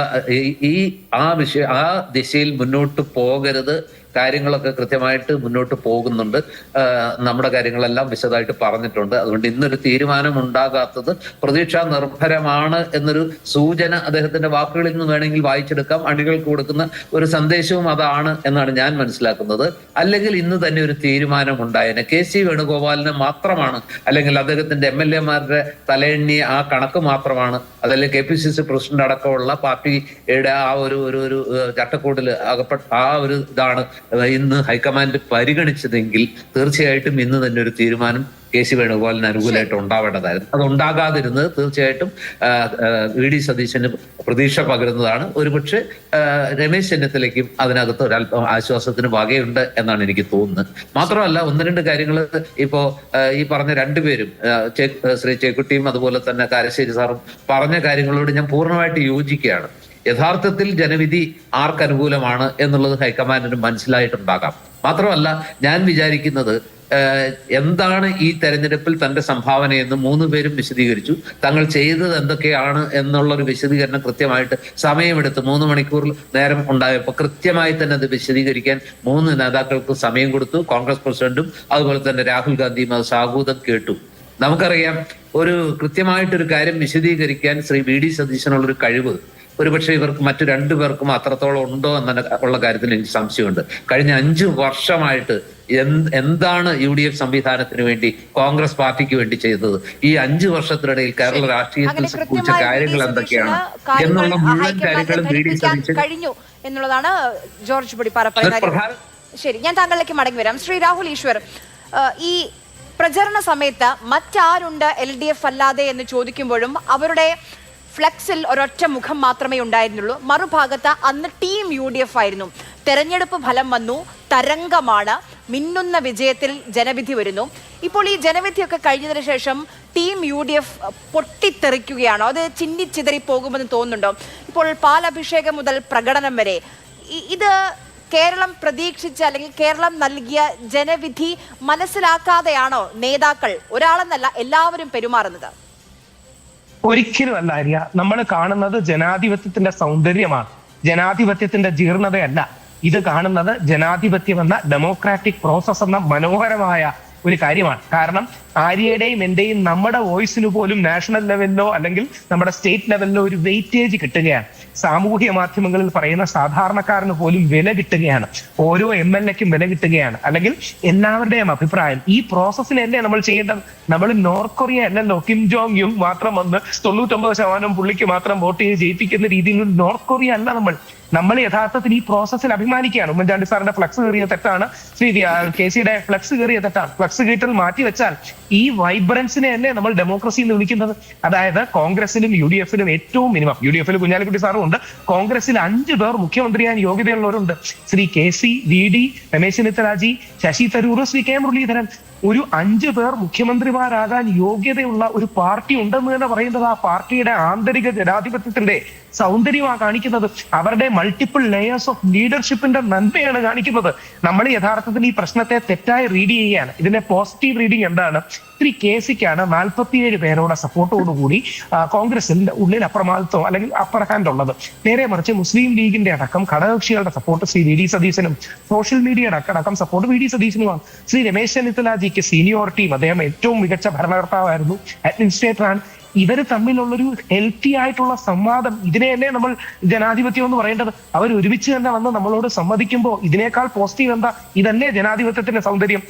ആ ദിശയിൽ മുന്നോട്ട് പോകരുത്, കാര്യങ്ങളൊക്കെ കൃത്യമായിട്ട് മുന്നോട്ട് പോകുന്നുണ്ട്, നമ്മുടെ കാര്യങ്ങളെല്ലാം വിശദമായിട്ട് പറഞ്ഞിട്ടുണ്ട്. അതുകൊണ്ട് ഇന്നൊരു തീരുമാനം ഉണ്ടാകാത്തത് പ്രതീക്ഷാ നിർഭരമാണ് എന്നൊരു സൂചന അദ്ദേഹത്തിന്റെ വാക്കുകളിൽ നിന്ന് വേണമെങ്കിൽ വായിച്ചെടുക്കാം. അണികൾക്ക് കൊടുക്കുന്ന ഒരു സന്ദേശവും അതാണ് എന്നാണ് ഞാൻ മനസ്സിലാക്കുന്നത്. അല്ലെങ്കിൽ ഇന്ന് തന്നെ ഒരു തീരുമാനം ഉണ്ടായേനെ. KC വേണുഗോപാലിന് മാത്രമാണ്, അല്ലെങ്കിൽ അദ്ദേഹത്തിന്റെ MLA-മാരുടെ തലയെണ്ണി ആ കണക്ക് മാത്രമാണ്, അതല്ലെങ്കിൽ KPCC പ്രസിഡന്റ് അടക്കമുള്ള പാർട്ടിയുടെ ആ ഒരു ചട്ടക്കൂടിൽ അകപ്പെട്ട ആ ഒരു ഇതാണ് ഇന്ന് ഹൈക്കമാൻഡ് പരിഗണിച്ചതെങ്കിൽ തീർച്ചയായിട്ടും ഇന്ന് തന്നെ ഒരു തീരുമാനം KC വേണുഗോപാലിന് അനുകൂലമായിട്ട് ഉണ്ടാവേണ്ടതായിരുന്നു. അത് ഉണ്ടാകാതിരുന്നത് തീർച്ചയായിട്ടും VD സതീശന് പ്രതീക്ഷ പകരുന്നതാണ്. ഒരുപക്ഷെ രമേശ് ചെന്നിത്തലയ്ക്കും അതിനകത്ത് ഒരല്പം ആശ്വാസത്തിന് വകയുണ്ട് എന്നാണ് എനിക്ക് തോന്നുന്നത്. മാത്രമല്ല 1-2 കാര്യങ്ങൾ ഇപ്പോ ഈ പറഞ്ഞ 2 പേരും ശ്രീ ചേക്കുട്ടിയും അതുപോലെ തന്നെ കാരശ്ശേരി സാറും പറഞ്ഞ കാര്യങ്ങളോട് ഞാൻ പൂർണ്ണമായിട്ട് യോജിക്കുകയാണ്. യഥാർത്ഥത്തിൽ ജനവിധി ആർക്കനുകൂലമാണ് എന്നുള്ളത് ഹൈക്കമാൻഡിന് മനസ്സിലായിട്ടുണ്ടാകാം. മാത്രമല്ല ഞാൻ വിചാരിക്കുന്നത് എന്താണ് ഈ തെരഞ്ഞെടുപ്പിൽ തന്റെ സംഭാവനയെന്ന് 3 പേരും വിശദീകരിച്ചു. തങ്ങൾ ചെയ്തത് എന്തൊക്കെയാണ് എന്നുള്ളൊരു വിശദീകരണം കൃത്യമായിട്ട് സമയമെടുത്ത് 3 മണിക്കൂർ നേരം ഉണ്ടായപ്പോൾ കൃത്യമായി തന്നെ അത് വിശദീകരിക്കാൻ 3 നേതാക്കൾക്ക് സമയം കൊടുത്തു. കോൺഗ്രസ് പ്രസിഡന്റും അതുപോലെ തന്നെ രാഹുൽ ഗാന്ധിയും അത് സാഹൂതം കേട്ടു. നമുക്കറിയാം ഒരു കൃത്യമായിട്ടൊരു കാര്യം വിശദീകരിക്കാൻ ശ്രീ VD സതീശനുള്ളൊരു കഴിവ് ഒരുപക്ഷെ ഇവർക്ക് മറ്റു 2 പേർക്കും അത്രത്തോളം ഉണ്ടോ എന്നുള്ള കാര്യത്തിൽ എനിക്ക് സംശയമുണ്ട്. കഴിഞ്ഞ 5 വർഷമായിട്ട് എന്താണ് UDF സംവിധാനത്തിന് വേണ്ടി കോൺഗ്രസ് പാർട്ടിക്ക് വേണ്ടി ചെയ്തത്, ഈ 5 വർഷത്തിനിടയിൽ കേരള രാഷ്ട്രീയത്തിൽ സംഭവിച്ച കാര്യങ്ങൾ എന്തൊക്കെയാണ് എന്നുള്ള മുഴുവൻ കാര്യങ്ങളും VD സതീശൻ കഴിഞ്ഞു എന്നുള്ളതാണ് ജോർജ് പൊടിപ്പാറ പറയുന്നത്. ശരി, ഞാൻ താങ്കളിലേക്ക് മടങ്ങി വരാം. ശ്രീ രാഹുൽ ഈശ്വർ, ഈ പ്രചരണ സമയത്ത് മറ്റാരുണ്ട് LDF അല്ലാതെ എന്ന് ചോദിക്കുമ്പോഴും അവരുടെ ഫ്ലെക്സിൽ ഒരൊറ്റ മുഖം മാത്രമേ ഉണ്ടായിരുന്നുള്ളൂ. മറുഭാഗത്ത് അന്ന് ടീം UDF ആയിരുന്നു. തെരഞ്ഞെടുപ്പ് ഫലം വന്നു, തരംഗമാണ്, മിന്നുന്ന വിജയത്തിൽ ജനവിധി വരുന്നു. ഇപ്പോൾ ഈ ജനവിധിയൊക്കെ കഴിഞ്ഞതിന് ശേഷം ടീം UDF പൊട്ടിത്തെറിക്കുകയാണോ, അത് ചിന്നിച്ചിതറി പോകുമെന്ന് തോന്നുന്നുണ്ടോ? ഇപ്പോൾ പാലഭിഷേകം മുതൽ പ്രകടനം വരെ ഇത് കേരളം പ്രതീക്ഷിച്ച അല്ലെങ്കിൽ കേരളം നൽകിയ ജനവിധി മനസ്സിലാക്കാതെയാണോ നേതാക്കൾ, ഒരാളെന്നല്ല എല്ലാവരും പെരുമാറുന്നത്? ഒരിക്കലും അല്ല ആര്യ. നമ്മൾ കാണുന്നത് ജനാധിപത്യത്തിന്റെ സൗന്ദര്യമാണ്, ജനാധിപത്യത്തിന്റെ ജീർണതയല്ല. ഇത് കാണുന്നത് ജനാധിപത്യം എന്ന ഡെമോക്രാറ്റിക് പ്രോസസ് എന്ന മനോഹരമായ ഒരു കാര്യമാണ്. കാരണം ആര്യയുടെയും എന്റെയും നമ്മുടെ വോയിസിന് പോലും നാഷണൽ ലെവലിലോ അല്ലെങ്കിൽ നമ്മുടെ സ്റ്റേറ്റ് ലെവലിലോ ഒരു വെയിറ്റേജ് കിട്ടുകയാണ്. സാമൂഹ്യ മാധ്യമങ്ങളിൽ പറയുന്ന സാധാരണക്കാരന് പോലും വില കിട്ടുകയാണ്. ഓരോ MLA-ക്കും വില കിട്ടുകയാണ്. അല്ലെങ്കിൽ എല്ലാവരുടെയും അഭിപ്രായം ഈ പ്രോസസ്സിനല്ലേ നമ്മൾ ചെയ്യേണ്ടത്. നമ്മൾ നോർത്ത് കൊറിയ അല്ലല്ലോ, കിം ജോങ് യുങ് മാത്രം വന്ന് 99% പുള്ളിക്ക് മാത്രം വോട്ട് ചെയ്ത് ജയിപ്പിക്കുന്ന രീതിയിൽ നോർത്ത് കൊറിയ അല്ല നമ്മൾ. നമ്മൾ യഥാർത്ഥത്തിൽ ഈ പ്രോസസ്സിൽ അഭിമാനിക്കുകയാണ്. ഉമ്മൻചാണ്ടി സാറിന്റെ ഫ്ലക്സ് കയറിയ തെറ്റാണ്, ശ്രീ കെ.സിയുടെ ഫ്ലക്സ് കയറിയ തെറ്റാണ്. ഫ്ലക്സ് കീറ്റൽ മാറ്റി വെച്ചാൽ ഈ വൈബ്രൻസിനെ അല്ലേ നമ്മൾ ഡെമോക്രസി എന്ന് വിളിക്കുന്നത്. അതായത് കോൺഗ്രസിലും UDF-ലും ഏറ്റവും മിനിമം, UDF-ൽ കുഞ്ഞാലിക്കുട്ടി സാറും ഉണ്ട്, കോൺഗ്രസിൽ 5 പേർ മുഖ്യമന്ത്രിയാൻ യോഗ്യതയുള്ളവരുണ്ട്. Shri KC, VD, Ramesh ചെന്നിത്തലാജി, Sasi Tharoor, Shri K. Muraleedharan. ഒരു 5 പേർ മുഖ്യമന്ത്രിമാരാകാൻ യോഗ്യതയുള്ള ഒരു പാർട്ടി ഉണ്ടെന്ന് തന്നെ പറയുന്നത് ആ പാർട്ടിയുടെ ആന്തരിക ജനാധിപത്യത്തിന്റെ സൗന്ദര്യമാണ് കാണിക്കുന്നത്. അവരുടെ മൾട്ടിപ്പിൾ ലെയേഴ്സ് ഓഫ് ലീഡർഷിപ്പിന്റെ നന്മയാണ് കാണിക്കുന്നത്. നമ്മൾ യഥാർത്ഥത്തിൽ ഈ പ്രശ്നത്തെ തെറ്റായി റീഡ് ചെയ്യുകയാണ്. ഇതിന്റെ പോസിറ്റീവ് റീഡിംഗ് എന്താണ്? ശ്രീ KCക്കാണ് 47 പേരോടെ സപ്പോർട്ടോടുകൂടി കോൺഗ്രസിന്റെ ഉള്ളിൽ അപ്രമാദിത്വം അല്ലെങ്കിൽ അപ്പർ ഹാൻഡ് ഉള്ളത്. നേരെ മറിച്ച് മുസ്ലിം ലീഗിന്റെ അടക്കം ഘടകകക്ഷികളുടെ സപ്പോർട്ട് ശ്രീ VD സതീശനും സോഷ്യൽ മീഡിയയുടെ അടക്കം സപ്പോർട്ട് VD സതീശനുമാണ്. ശ്രീ രമേശ് ചെന്നിത്തലാജിക്ക് സീനിയോറിറ്റിയും, അദ്ദേഹം ഏറ്റവും മികച്ച ഭരണകർത്താവായിരുന്നു, അഡ്മിനിസ്ട്രേറ്ററാണ്. ഇവര് തമ്മിലുള്ളൊരു ഹെൽത്തി ആയിട്ടുള്ള സംവാദം, ഇതിനെ തന്നെ നമ്മൾ ജനാധിപത്യം എന്ന് പറയേണ്ടത്. അവർ ഒരുമിച്ച് തന്നെ വന്ന് നമ്മളോട് സമ്മതിക്കുമ്പോൾ ഇതിനേക്കാൾ പോസിറ്റീവ് എന്താ? ഇതല്ലേ ജനാധിപത്യത്തിന്റെ സൗന്ദര്യം.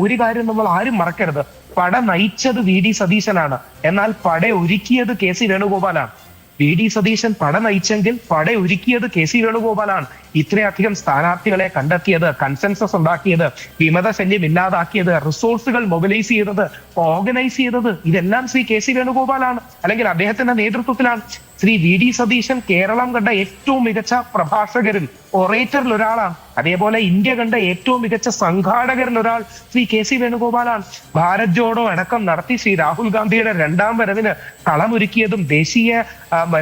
ഒരു കാര്യം നമ്മൾ ആരും മറക്കരുത്, പട നയിച്ചത് VD സതീശനാണ്, എന്നാൽ പട ഒരുക്കിയത് KC വേണുഗോപാലാണ്. VD സതീശൻ പട നയിച്ചെങ്കിൽ പട ഒരുക്കിയത് KC വേണുഗോപാലാണ്. ഇത്രയധികം സ്ഥാനാർത്ഥികളെ കണ്ടെത്തിയത്, കൺസെൻസസ് ഉണ്ടാക്കിയത്, വിമത ശല്യം ഇല്ലാതാക്കിയത്, റിസോഴ്സുകൾ മൊബിലൈസ് ചെയ്തത്, ഓർഗനൈസ് ചെയ്തത്, ഇതെല്ലാം ശ്രീ KC വേണുഗോപാലാണ്, അല്ലെങ്കിൽ അദ്ദേഹത്തിന്റെ നേതൃത്വത്തിലാണ്. ശ്രീ VD സതീശൻ കേരളം കണ്ട ഏറ്റവും മികച്ച പ്രഭാഷകരിൽ, ഒറേറ്ററിൽ ഒരാളാണ്. അതേപോലെ ഇന്ത്യ കണ്ട ഏറ്റവും മികച്ച സംഘാടകരിൽ ഒരാൾ ശ്രീ KC വേണുഗോപാലാണ്. ഭാരത് ജോഡോ അടക്കം നടത്തി ശ്രീ രാഹുൽ ഗാന്ധിയുടെ 2ാം വരവിന് കളമൊരുക്കിയതും ദേശീയ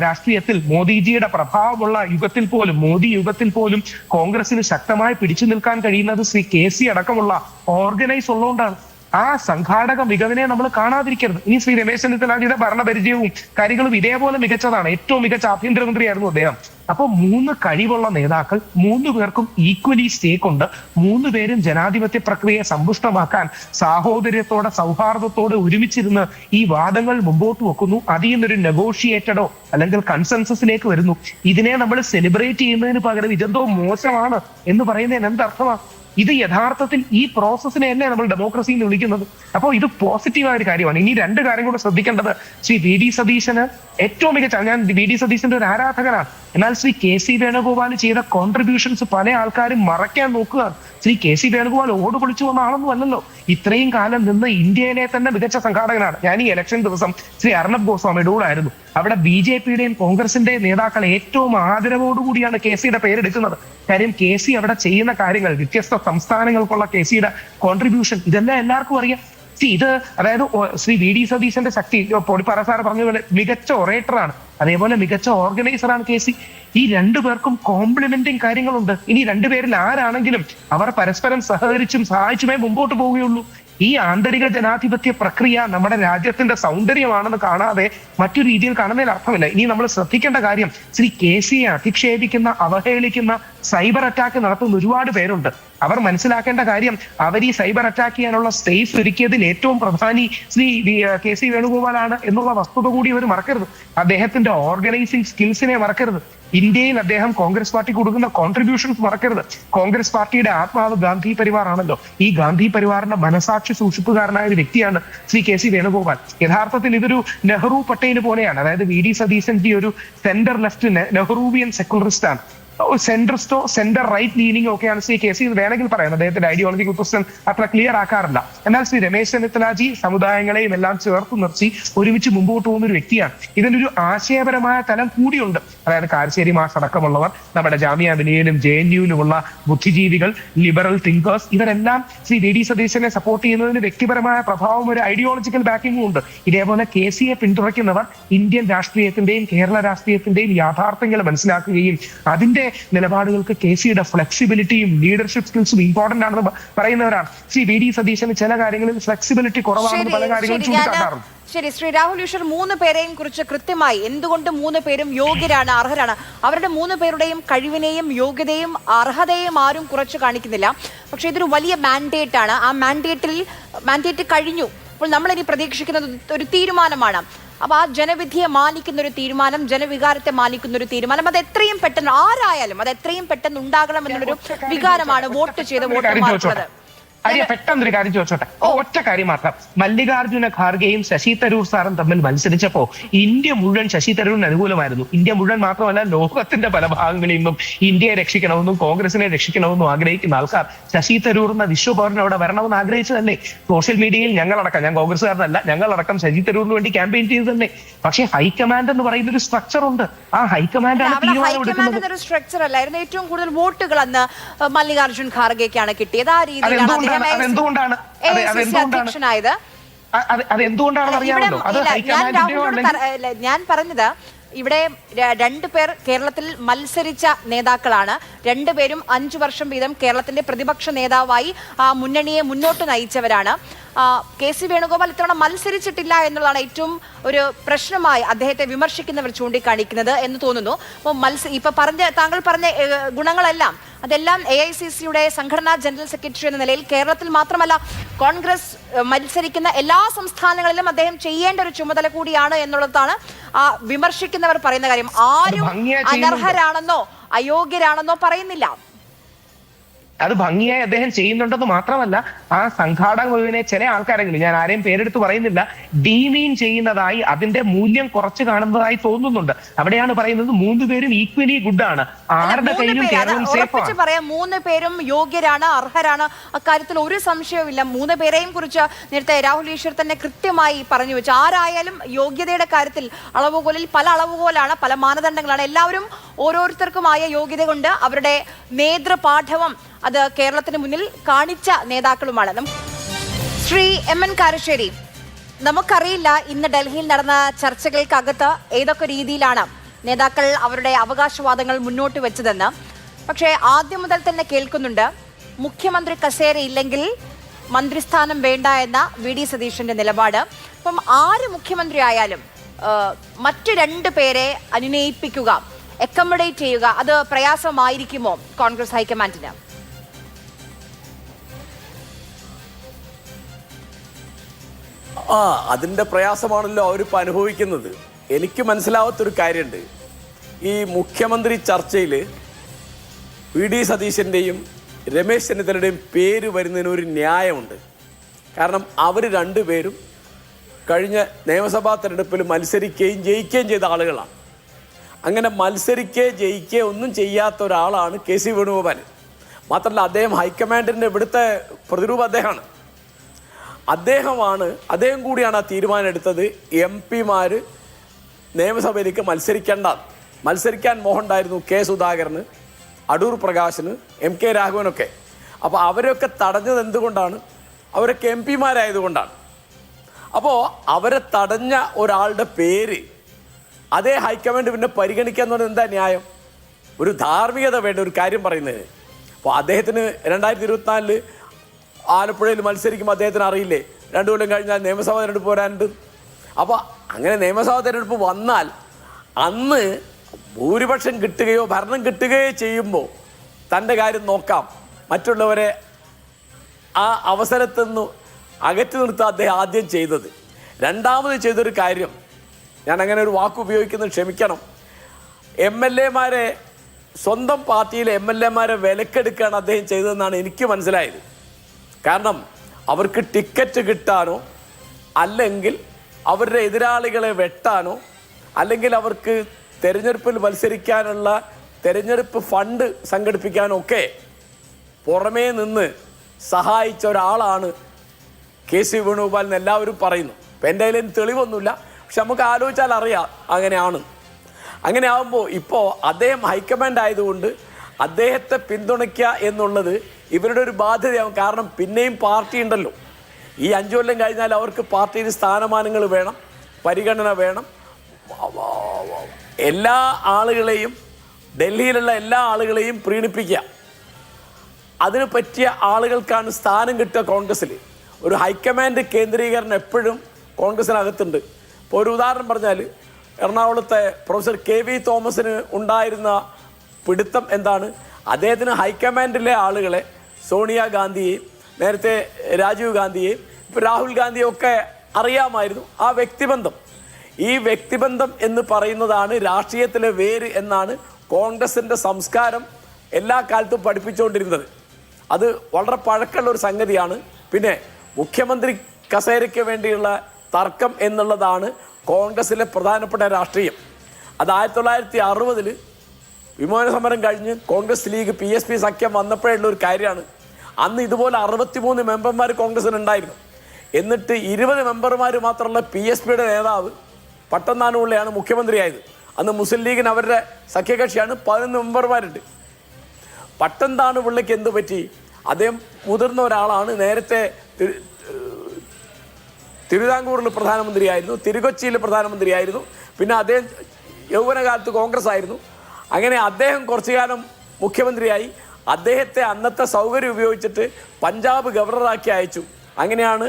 രാഷ്ട്രീയത്തിൽ മോദിജിയുടെ പ്രഭാവമുള്ള യുഗത്തിൽ പോലും, മോദി യുഗത്തിൽ പോലും കോൺഗ്രസിന് ശക്തമായി പിടിച്ചു നിൽക്കാൻ കഴിയുന്നത് ശ്രീ KC അടക്കമുള്ള ഓർഗനൈസ് ഉള്ളതുകൊണ്ടാണ്. ആ സംഘാടക മികവിനെ നമ്മൾ കാണാതിരിക്കരുത്. ഇനി ശ്രീ രമേശ് ചെന്നിത്തലാജിയുടെ ഭരണപരിചയവും കാര്യങ്ങളും ഇതേപോലെ മികച്ചതാണ്. ഏറ്റവും മികച്ച ആഭ്യന്തരമന്ത്രിയായിരുന്നു അദ്ദേഹം. അപ്പൊ 3 കഴിവുള്ള നേതാക്കൾ, 3 പേർക്കും ഈക്വലി സ്റ്റേക്ക് ഉണ്ട്. 3 പേരും ജനാധിപത്യ പ്രക്രിയയെ സമ്പുഷ്ടമാക്കാൻ സാഹോദര്യത്തോടെ, സൗഹാർദ്ദത്തോടെ ഒരുമിച്ചിരുന്ന് ഈ വാദങ്ങൾ മുമ്പോട്ട് വെക്കുന്നു. അതിൽ നിന്നൊരു നെഗോഷിയേറ്റഡോ അല്ലെങ്കിൽ കൺസെൻസസിലേക്ക് വരുന്നു. ഇതിനെ നമ്മൾ സെലിബ്രേറ്റ് ചെയ്യുന്നതിന് പകരം ഇതെന്തോ മോശമാണ് എന്ന് പറയുന്നതിന് എന്തർത്ഥമാണ്? ഇത് യഥാർത്ഥത്തിൽ ഈ പ്രോസസ്സിനെ തന്നെ നമ്മൾ ഡെമോക്രസി എന്ന് വിളിക്കുന്നത്. അപ്പോൾ ഇത് പോസിറ്റീവായ ഒരു കാര്യമാണ്. ഇനി 2 കാര്യം കൂടെ ശ്രദ്ധിക്കേണ്ടത്, ശ്രീ VD സതീശന് ഏറ്റവും മികച്ച, ഞാൻ VD സതീശന്റെ ഒരു ആരാധകനാണ്, എന്നാൽ ശ്രീ KC വേണുഗോപാൽ ചെയ്ത കോൺട്രിബ്യൂഷൻസ് പല ആൾക്കാരും മറയ്ക്കാൻ നോക്കുകയാണ്. ശ്രീ KC വേണുഗോപാൽ ഓട് പൊളിച്ചു വന്ന ആളൊന്നും അല്ലല്ലോ. ഇത്രയും കാലം നിന്ന് ഇന്ത്യയിലെ തന്നെ മികച്ച സംഘാടകനാണ്. ഞാൻ ഈ ഇലക്ഷൻ ദിവസം ശ്രീ അർണബ് ഗോസ്വാമിയുടെ കൂടെ ആയിരുന്നു. അവിടെ BJPയുടെയും കോൺഗ്രസിന്റെയും നേതാക്കൾ ഏറ്റവും ആദരവോടുകൂടിയാണ് KCയുടെ പേരെടുക്കുന്നത്. കാര്യം KC അവിടെ ചെയ്യുന്ന കാര്യങ്ങൾ, വ്യത്യസ്ത സംസ്ഥാനങ്ങൾക്കുള്ള KCയുടെ കോൺട്രിബ്യൂഷൻ, ഇതെല്ലാം എല്ലാവർക്കും അറിയാം. ഇത് അതായത് ശ്രീ VD സതീശന്റെ ശക്തി, പൊടിപ്പാറ സാർ പറഞ്ഞ പോലെ മികച്ച ഒറേറ്ററാണ്, അതേപോലെ മികച്ച ഓർഗനൈസറാണ് KC. ഈ 2 പേർക്കും കോംപ്ലിമെന്റിങ് കാര്യങ്ങളുണ്ട്. ഇനി 2 പേരിൽ ആരാണെങ്കിലും അവർ പരസ്പരം സഹകരിച്ചും സഹായിച്ചുമേ മുമ്പോട്ട് പോവുകയുള്ളൂ. ഈ ആന്തരിക ജനാധിപത്യ പ്രക്രിയ നമ്മുടെ രാജ്യത്തിന്റെ സൗന്ദര്യമാണെന്ന് കാണാതെ മറ്റു രീതിയിൽ കാണുന്നതിൽ അർത്ഥമില്ല. ഇനി നമ്മൾ ശ്രദ്ധിക്കേണ്ട കാര്യം, ശ്രീ KCയെ അധിക്ഷേപിക്കുന്ന, അവഹേളിക്കുന്ന, സൈബർ അറ്റാക്ക് നടത്തുന്ന ഒരുപാട് പേരുണ്ട്. അവർ മനസ്സിലാക്കേണ്ട കാര്യം, അവർ ഈ സൈബർ അറ്റാക്ക് ചെയ്യാനുള്ള സ്പേസ് ഒരുക്കിയതിൽ ഏറ്റവും പ്രധാനി ശ്രീ KC വേണുഗോപാലാണ് എന്നുള്ള വസ്തുത കൂടി അവർ മറക്കരുത്. അദ്ദേഹത്തിന്റെ ഓർഗനൈസിംഗ് സ്കിൽസിനെ മറക്കരുത്. ഇന്ത്യയിൽ അദ്ദേഹം കോൺഗ്രസ് പാർട്ടി കൊടുക്കുന്ന കോൺട്രിബ്യൂഷൻസ് മറക്കരുത്. കോൺഗ്രസ് പാർട്ടിയുടെ ആത്മാവ് ഗാന്ധി പരിവാർ ആണല്ലോ. ഈ ഗാന്ധി പരിവാറിന്റെ മനസാക്ഷി സൂക്ഷിപ്പുകാരനായ ഒരു വ്യക്തിയാണ് ശ്രീ KC വേണുഗോപാൽ. യഥാർത്ഥത്തിൽ ഇതൊരു നെഹ്റു പട്ടേൽ പോലെയാണ്. അതായത് VD സതീശൻജി ഒരു സെന്റർ ലെഫ്റ്റ് നെഹ്റൂവിയൻ സെക്കുലറിസ്റ്റ് ആണ്. സെൻട്രിസ്റ്റോ സെന്റർ റൈറ്റ് ലീനിങ്ങോ ഒക്കെയാണ് ശ്രീ KC വേണമെങ്കിൽ പറയാം. അദ്ദേഹത്തിന്റെ ഐഡിയോളജി ക്വസ്റ്റ്യൻ അത്ര ക്ലിയർ ആക്കാറില്ല. എന്നാൽ ശ്രീ രമേശ് ചെന്നിത്തലാജി സമുദായങ്ങളെയും എല്ലാം ചേർത്ത് നിർത്തി ഒരുമിച്ച് മുമ്പോട്ട് പോകുന്ന ഒരു വ്യക്തിയാണ്. ഇതിനൊരു ആശയപരമായ തലം കൂടിയുണ്ട്. അതായത് കാരശ്ശേരി മാഷ് അടക്കമുള്ളവർ, നമ്മുടെ ജാമിയ മിലിയയിലും JNUവിലുമുള്ള ബുദ്ധിജീവികൾ, ലിബറൽ തിങ്കേഴ്സ്, ഇവരെല്ലാം ശ്രീ VD സതീശനെ സപ്പോർട്ട് ചെയ്യുന്നതിന് വ്യക്തിപരമായ പ്രഭാവം, ഒരു ഐഡിയോളജിക്കൽ ബാക്കിങ്ങും ഉണ്ട്. ഇതേപോലെ KCയെ പിന്തുണയ്ക്കുന്നവർ ഇന്ത്യൻ രാഷ്ട്രീയത്തിന്റെയും കേരള രാഷ്ട്രീയത്തിന്റെയും യാഥാർത്ഥ്യങ്ങൾ മനസ്സിലാക്കുകയും അതിന്റെ നിലപാടുകൾക്ക് KCയുടെ ഫ്ലെക്സിബിലിറ്റിയും ലീഡർഷിപ്പ് സ്കിൽസും ഇമ്പോർട്ടന്റ് ആണെന്ന് പറയുന്നവരാണ്. ശ്രീ VD സതീശന് ചില കാര്യങ്ങളിൽ ഫ്ലെക്സിബിലിറ്റി കുറവാണെന്ന് പല കാര്യങ്ങളും ചൂണ്ടിക്കാട്ടാറുണ്ട്. ശരി, ശ്രീ രാഹുൽ ഈശ്വർ 3 പേരെയും കുറിച്ച് കൃത്യമായി എന്തുകൊണ്ട് 3 പേരും യോഗ്യരാണ്, അർഹരാണ്, അവരുടെ 3 പേരുടെയും കഴിവിനെയും യോഗ്യതയും അർഹതയും ആരും കുറച്ച് കാണിക്കുന്നില്ല. പക്ഷെ ഇതൊരു വലിയ മാൻഡേറ്റ് ആണ്. ആ മാൻഡേറ്റ് കഴിഞ്ഞു. അപ്പോൾ നമ്മളിനി പ്രതീക്ഷിക്കുന്നത് ഒരു തീരുമാനമാണ്. അപ്പൊ ആ ജനവിധിയെ മാനിക്കുന്ന ഒരു തീരുമാനം, ജനവികാരത്തെ മാനിക്കുന്ന ഒരു തീരുമാനം, അത് എത്രയും പെട്ടെന്ന്, ആരായാലും അത് എത്രയും പെട്ടെന്ന് ഉണ്ടാകണം എന്നുള്ളൊരു വികാരമാണ് വോട്ട് ചെയ്ത വോട്ടർമാർക്കുള്ളത്. ആര്യ പെട്ടെന്നൊരു കാര്യം ചോദിച്ചോട്ടെ, ഒറ്റ കാര്യം മാത്രം. മല്ലികാർജുന ഖാർഗെയും ശശി തരൂർ സാറും തമ്മിൽ മത്സരിച്ചപ്പോ ഇന്ത്യ മുഴുവൻ ശശി തരൂരിന് അനുകൂലമായിരുന്നു. ഇന്ത്യ മുഴുവൻ മാത്രമല്ല, ലോകത്തിന്റെ പല ഭാഗങ്ങളിൽ നിന്നും ഇന്ത്യയെ രക്ഷിക്കണമെന്നും കോൺഗ്രസിനെ രക്ഷിക്കണമെന്നും ആഗ്രഹിക്കുന്ന ആൾക്കാർ ശശി തരൂർ എന്ന വിശ്വപൗരൻ അവിടെ വരണമെന്ന് ആഗ്രഹിച്ചതല്ലേ? സോഷ്യൽ മീഡിയയിൽ ഞങ്ങളടക്കം, ഞാൻ കോൺഗ്രസ്സുകാരനല്ല, ഞങ്ങളടക്കം ശശി തരൂരിന് വേണ്ടി ക്യാമ്പയിൻ ചെയ്തു തന്നെ. പക്ഷേ ഹൈക്കമാൻഡ് എന്ന് പറയുന്ന ഒരു സ്ട്രക്ചർ ഉണ്ട്. ആ ഹൈക്കമാൻഡാണ് തീരുമാനം ഒരു സ്ട്രക്ചർ അല്ലായിരുന്നു. ഏറ്റവും കൂടുതൽ വോട്ടുകൾ അന്ന് മല്ലികാർജുൻ ഖാർഗെക്കാണ് കിട്ടിയത്. ആ രീതിയിലാണ് അതെന്തുകൊണ്ടാണെന്ന് അറിയാമല്ലോ. അത് ഞാൻ പറഞ്ഞത്, ഇവിടെ രണ്ടുപേർ കേരളത്തിൽ മത്സരിച്ച നേതാക്കളാണ്. രണ്ടുപേരും 5 വർഷം വീതം കേരളത്തിന്റെ പ്രതിപക്ഷ നേതാവായി ആ മുന്നണിയെ മുന്നോട്ട് നയിച്ചവരാണ്. കെ.സി. വേണുഗോപാൽ ഇത്തവണ മത്സരിച്ചിട്ടില്ല എന്നുള്ളതാണ് ഏറ്റവും ഒരു പ്രശ്നമായി അദ്ദേഹത്തെ വിമർശിക്കുന്നവർ ചൂണ്ടിക്കാണിക്കുന്നത് എന്ന് തോന്നുന്നു. അപ്പോൾ താങ്കൾ പറഞ്ഞ ഗുണങ്ങളെല്ലാം അതെല്ലാം AICCയുടെ സംഘടനാ ജനറൽ സെക്രട്ടറി എന്ന നിലയിൽ കേരളത്തിൽ മാത്രമല്ല കോൺഗ്രസ് മത്സരിക്കുന്ന എല്ലാ സംസ്ഥാനങ്ങളിലും അദ്ദേഹം ചെയ്യേണ്ട ഒരു ചുമതല കൂടിയാണ് എന്നുള്ളതാണ് വിമർശിക്കുന്നവർ പറയുന്ന കാര്യം. ആരും അനർഹരാണെന്നോ അയോഗ്യരാണെന്നോ പറയുന്നില്ല. അത് ഭംഗിയായി അദ്ദേഹം ചെയ്യുന്നുണ്ടെന്ന് മാത്രമല്ല, ആ സംഘാടക മുഴുവനെ ചില ആൾക്കാരെങ്കിലും, ഞാൻ ആരെയും പേരെടുത്ത് പറയുന്നില്ല, ഡീമീൻ ചെയ്യുന്നതായി, അതിന്റെ മൂല്യം കുറച്ച് കാണുന്നതായി തോന്നുന്നുണ്ട്. അവിടെയാണ് പറയുന്നത് 3 പേരും ഈക്വലി ഗുഡ് ആണ്. ആരുടെ കയ്യിലും കേരളം സേഫ് ആണ്. പറയാം 3 പേരും യോഗ്യരാണ്, അർഹരാണ്. അക്കാര്യത്തിൽ ഒരു സംശയവുമില്ല. 3 പേരെയും കുറിച്ച് നേരത്തെ രാഹുൽ ഈശ്വർ തന്നെ കൃത്യമായി പറഞ്ഞു വെച്ചു. ആരായാലും യോഗ്യതയുടെ കാര്യത്തിൽ അളവുകോലിൽ പല അളവുകോലാണ്, പല മാനദണ്ഡങ്ങളാണ്. എല്ലാവരും ഓരോരുത്തർക്കുമായ യോഗ്യത കൊണ്ട് അവരുടെ നേതൃപാഠവം അത് കേരളത്തിന് മുന്നിൽ കാണിച്ച നേതാക്കളുമാണ്. ശ്രീ MN കാരശ്ശേരി, നമുക്കറിയില്ല ഇന്ന് ഡൽഹിയിൽ നടന്ന ചർച്ചകൾക്കകത്ത് ഏതൊക്കെ രീതിയിലാണ് നേതാക്കൾ അവരുടെ അവകാശവാദങ്ങൾ മുന്നോട്ട് വെച്ചതെന്ന്. പക്ഷേ ആദ്യം മുതൽ തന്നെ കേൾക്കുന്നുണ്ട് മുഖ്യമന്ത്രി കസേര ഇല്ലെങ്കിൽ മന്ത്രിസ്ഥാനം വേണ്ട എന്ന VD സതീശന്റെ നിലപാട്. അപ്പം ആര് മുഖ്യമന്ത്രി ആയാലും മറ്റു 2 പേരെ അനുനയിപ്പിക്കുക, അക്കോമഡേറ്റ് ചെയ്യുക, അത് പ്രയാസമായിരിക്കുമോ കോൺഗ്രസ് ഹൈക്കമാൻഡിന്? അതിൻ്റെ പ്രയാസമാണല്ലോ അവരിപ്പോൾ അനുഭവിക്കുന്നത്. എനിക്ക് മനസ്സിലാവാത്തൊരു കാര്യമുണ്ട്. ഈ മുഖ്യമന്ത്രി ചർച്ചയിൽ VD സതീശൻ്റെയും രമേശ് ചെന്നിത്തലയുടെയും പേര് വരുന്നതിന് ഒരു ന്യായമുണ്ട്. കാരണം അവർ 2 പേരും കഴിഞ്ഞ നിയമസഭാ തെരഞ്ഞെടുപ്പിൽ മത്സരിക്കുകയും ജയിക്കുകയും ചെയ്ത ആളുകളാണ്. അങ്ങനെ ജയിക്കുകയോ ഒന്നും ചെയ്യാത്ത ഒരാളാണ് കെ.സി. വേണുഗോപാൽ. മാത്രമല്ല, അദ്ദേഹം ഹൈക്കമാൻഡിൻ്റെ ഇവിടുത്തെ പ്രതിരൂപം അദ്ദേഹമാണ്. അദ്ദേഹം കൂടിയാണ് ആ തീരുമാനം എടുത്തത്. MP-മാർ നിയമസഭയിലേക്ക് മത്സരിക്കാൻ മോഹമുണ്ടായിരുന്നു കെ. സുധാകരന്, അടൂർ പ്രകാശിന്, MK രാഘവനൊക്കെ. അപ്പോൾ അവരൊക്കെ തടഞ്ഞത് എന്തുകൊണ്ടാണ്? അവരൊക്കെ MP-മാരായതുകൊണ്ടാണ്. അപ്പോൾ അവരെ തടഞ്ഞ ഒരാളുടെ പേര് അതേ ഹൈക്കമാൻഡ് പിന്നെ പരിഗണിക്കുക എന്ന് പറയുന്നത് എന്താ ന്യായം? ഒരു ധാർമ്മികത വേണ്ട ഒരു കാര്യം പറയുന്നത്. അപ്പോൾ അദ്ദേഹത്തിന് 2024 ആലപ്പുഴയിൽ മത്സരിക്കുമ്പോൾ അദ്ദേഹത്തിന് അറിയില്ലേ 2 കൊല്ലം കഴിഞ്ഞാൽ നിയമസഭാ തെരഞ്ഞെടുപ്പ് വരാനുണ്ട്. അപ്പോൾ അങ്ങനെ നിയമസഭാ തെരഞ്ഞെടുപ്പ് വന്നാൽ അന്ന് ഭൂരിപക്ഷം കിട്ടുകയോ ഭരണം കിട്ടുകയോ ചെയ്യുമ്പോൾ തൻ്റെ കാര്യം നോക്കാം, മറ്റുള്ളവരെ ആ അവസരത്തിൽ നിന്ന് അകറ്റി നിർത്താൻ അദ്ദേഹം ആദ്യം ചെയ്തത്. രണ്ടാമത് ചെയ്തൊരു കാര്യം, ഞാൻ അങ്ങനെ ഒരു വാക്ക് ഉപയോഗിക്കുന്നത് ക്ഷമിക്കണം, MLA-മാരെ, സ്വന്തം പാർട്ടിയിലെ MLA-മാരെ വിലക്കെടുക്കുകയാണ് അദ്ദേഹം ചെയ്തതെന്നാണ് എനിക്ക് മനസ്സിലായത്. കാരണം അവർക്ക് ടിക്കറ്റ് കിട്ടാനോ അല്ലെങ്കിൽ അവരുടെ എതിരാളികളെ വെട്ടാനോ അല്ലെങ്കിൽ അവർക്ക് തെരഞ്ഞെടുപ്പിൽ മത്സരിക്കാനുള്ള തെരഞ്ഞെടുപ്പ് ഫണ്ട് സംഘടിപ്പിക്കാനോ ഒക്കെ പുറമേ നിന്ന് സഹായിച്ച ഒരാളാണ് കെ.സി. വേണുഗോപാൽ എന്ന് എല്ലാവരും പറയുന്നു. ഇപ്പം എൻ്റെ കയ്യിൽ തെളിവൊന്നുമില്ല, പക്ഷെ നമുക്ക് ആലോചിച്ചാൽ അറിയാം അങ്ങനെയാണ്. അങ്ങനെ ആകുമ്പോൾ ഇപ്പോൾ അദ്ദേഹം ഹൈക്കമാൻഡ് ആയതുകൊണ്ട് അദ്ദേഹത്തെ പിന്തുണയ്ക്കുക എന്നുള്ളത് ഇവരുടെ ഒരു ബാധ്യതയാവും. കാരണം പിന്നെയും പാർട്ടി ഉണ്ടല്ലോ. ഈ 5 കൊല്ലം കഴിഞ്ഞാൽ അവർക്ക് പാർട്ടിയിൽ സ്ഥാനമാനങ്ങൾ വേണം, പരിഗണന വേണം. എല്ലാ ആളുകളെയും, ഡൽഹിയിലുള്ള എല്ലാ ആളുകളെയും പ്രീണിപ്പിക്കുക, അതിന് പറ്റിയ ആളുകൾക്കാണ് സ്ഥാനം കിട്ടുക കോൺഗ്രസ്സിൽ. ഒരു ഹൈക്കമാൻഡ് കേന്ദ്രീകരണം എപ്പോഴും കോൺഗ്രസ്സിനകത്തുണ്ട്. ഇപ്പോൾ ഒരു ഉദാഹരണം പറഞ്ഞാൽ, എറണാകുളത്തെ പ്രൊഫസർ KV തോമസിന് ഉണ്ടായിരുന്ന പിടുത്തം എന്താണ്? അദ്ദേഹത്തിന് ഹൈക്കമാൻഡിലെ ആളുകളെ, സോണിയാഗാന്ധിയെയും നേരത്തെ രാജീവ് ഗാന്ധിയെയും ഇപ്പോൾ രാഹുൽ ഗാന്ധിയെ ഒക്കെ അറിയാമായിരുന്നു. ആ വ്യക്തിബന്ധം, ഈ വ്യക്തിബന്ധം എന്ന് പറയുന്നതാണ് രാഷ്ട്രീയത്തിലെ വേര് എന്നാണ് കോൺഗ്രസിൻ്റെ സംസ്കാരം എല്ലാ കാലത്തും പഠിപ്പിച്ചുകൊണ്ടിരുന്നത്. അത് വളരെ പഴക്കമുള്ള ഒരു സംഗതിയാണ്. പിന്നെ മുഖ്യമന്ത്രി കസേരയ്ക്ക് വേണ്ടിയുള്ള തർക്കം എന്നുള്ളതാണ് കോൺഗ്രസിലെ പ്രധാനപ്പെട്ട രാഷ്ട്രീയം. അത് 1960 വിമോചന സമരം കഴിഞ്ഞ് കോൺഗ്രസ് ലീഗ് PSP സഖ്യം വന്നപ്പോഴുള്ള ഒരു കാര്യമാണ്. അന്ന് ഇതുപോലെ 63 മെമ്പർമാർ കോൺഗ്രസിനുണ്ടായിരുന്നു. എന്നിട്ട് 20 മെമ്പർമാർ മാത്രമുള്ള PSPയുടെ നേതാവ് പട്ടംതാനുപിള്ളയാണ് മുഖ്യമന്ത്രിയായത്. അന്ന് മുസ്ലിം ലീഗിന് അവരുടെ സഖ്യകക്ഷിയാണ്, 11 മെമ്പർമാരുണ്ട്. പട്ടംതാനുപിള്ളയ്ക്ക് എന്ത് പറ്റി? അദ്ദേഹം മുതിർന്ന ഒരാളാണ്. നേരത്തെ തിരുവിതാംകൂറിൽ പ്രധാനമന്ത്രിയായിരുന്നു, തിരുക്കൊച്ചിയിൽ പ്രധാനമന്ത്രിയായിരുന്നു, പിന്നെ അദ്ദേഹം യൗവനകാലത്ത് കോൺഗ്രസ് ആയിരുന്നു. അങ്ങനെ അദ്ദേഹം കുറച്ചു കാലം മുഖ്യമന്ത്രിയായി. അദ്ദേഹത്തെ അന്നത്തെ സൗകര്യം ഉപയോഗിച്ചിട്ട് പഞ്ചാബ് ഗവർണറാക്കി അയച്ചു. അങ്ങനെയാണ്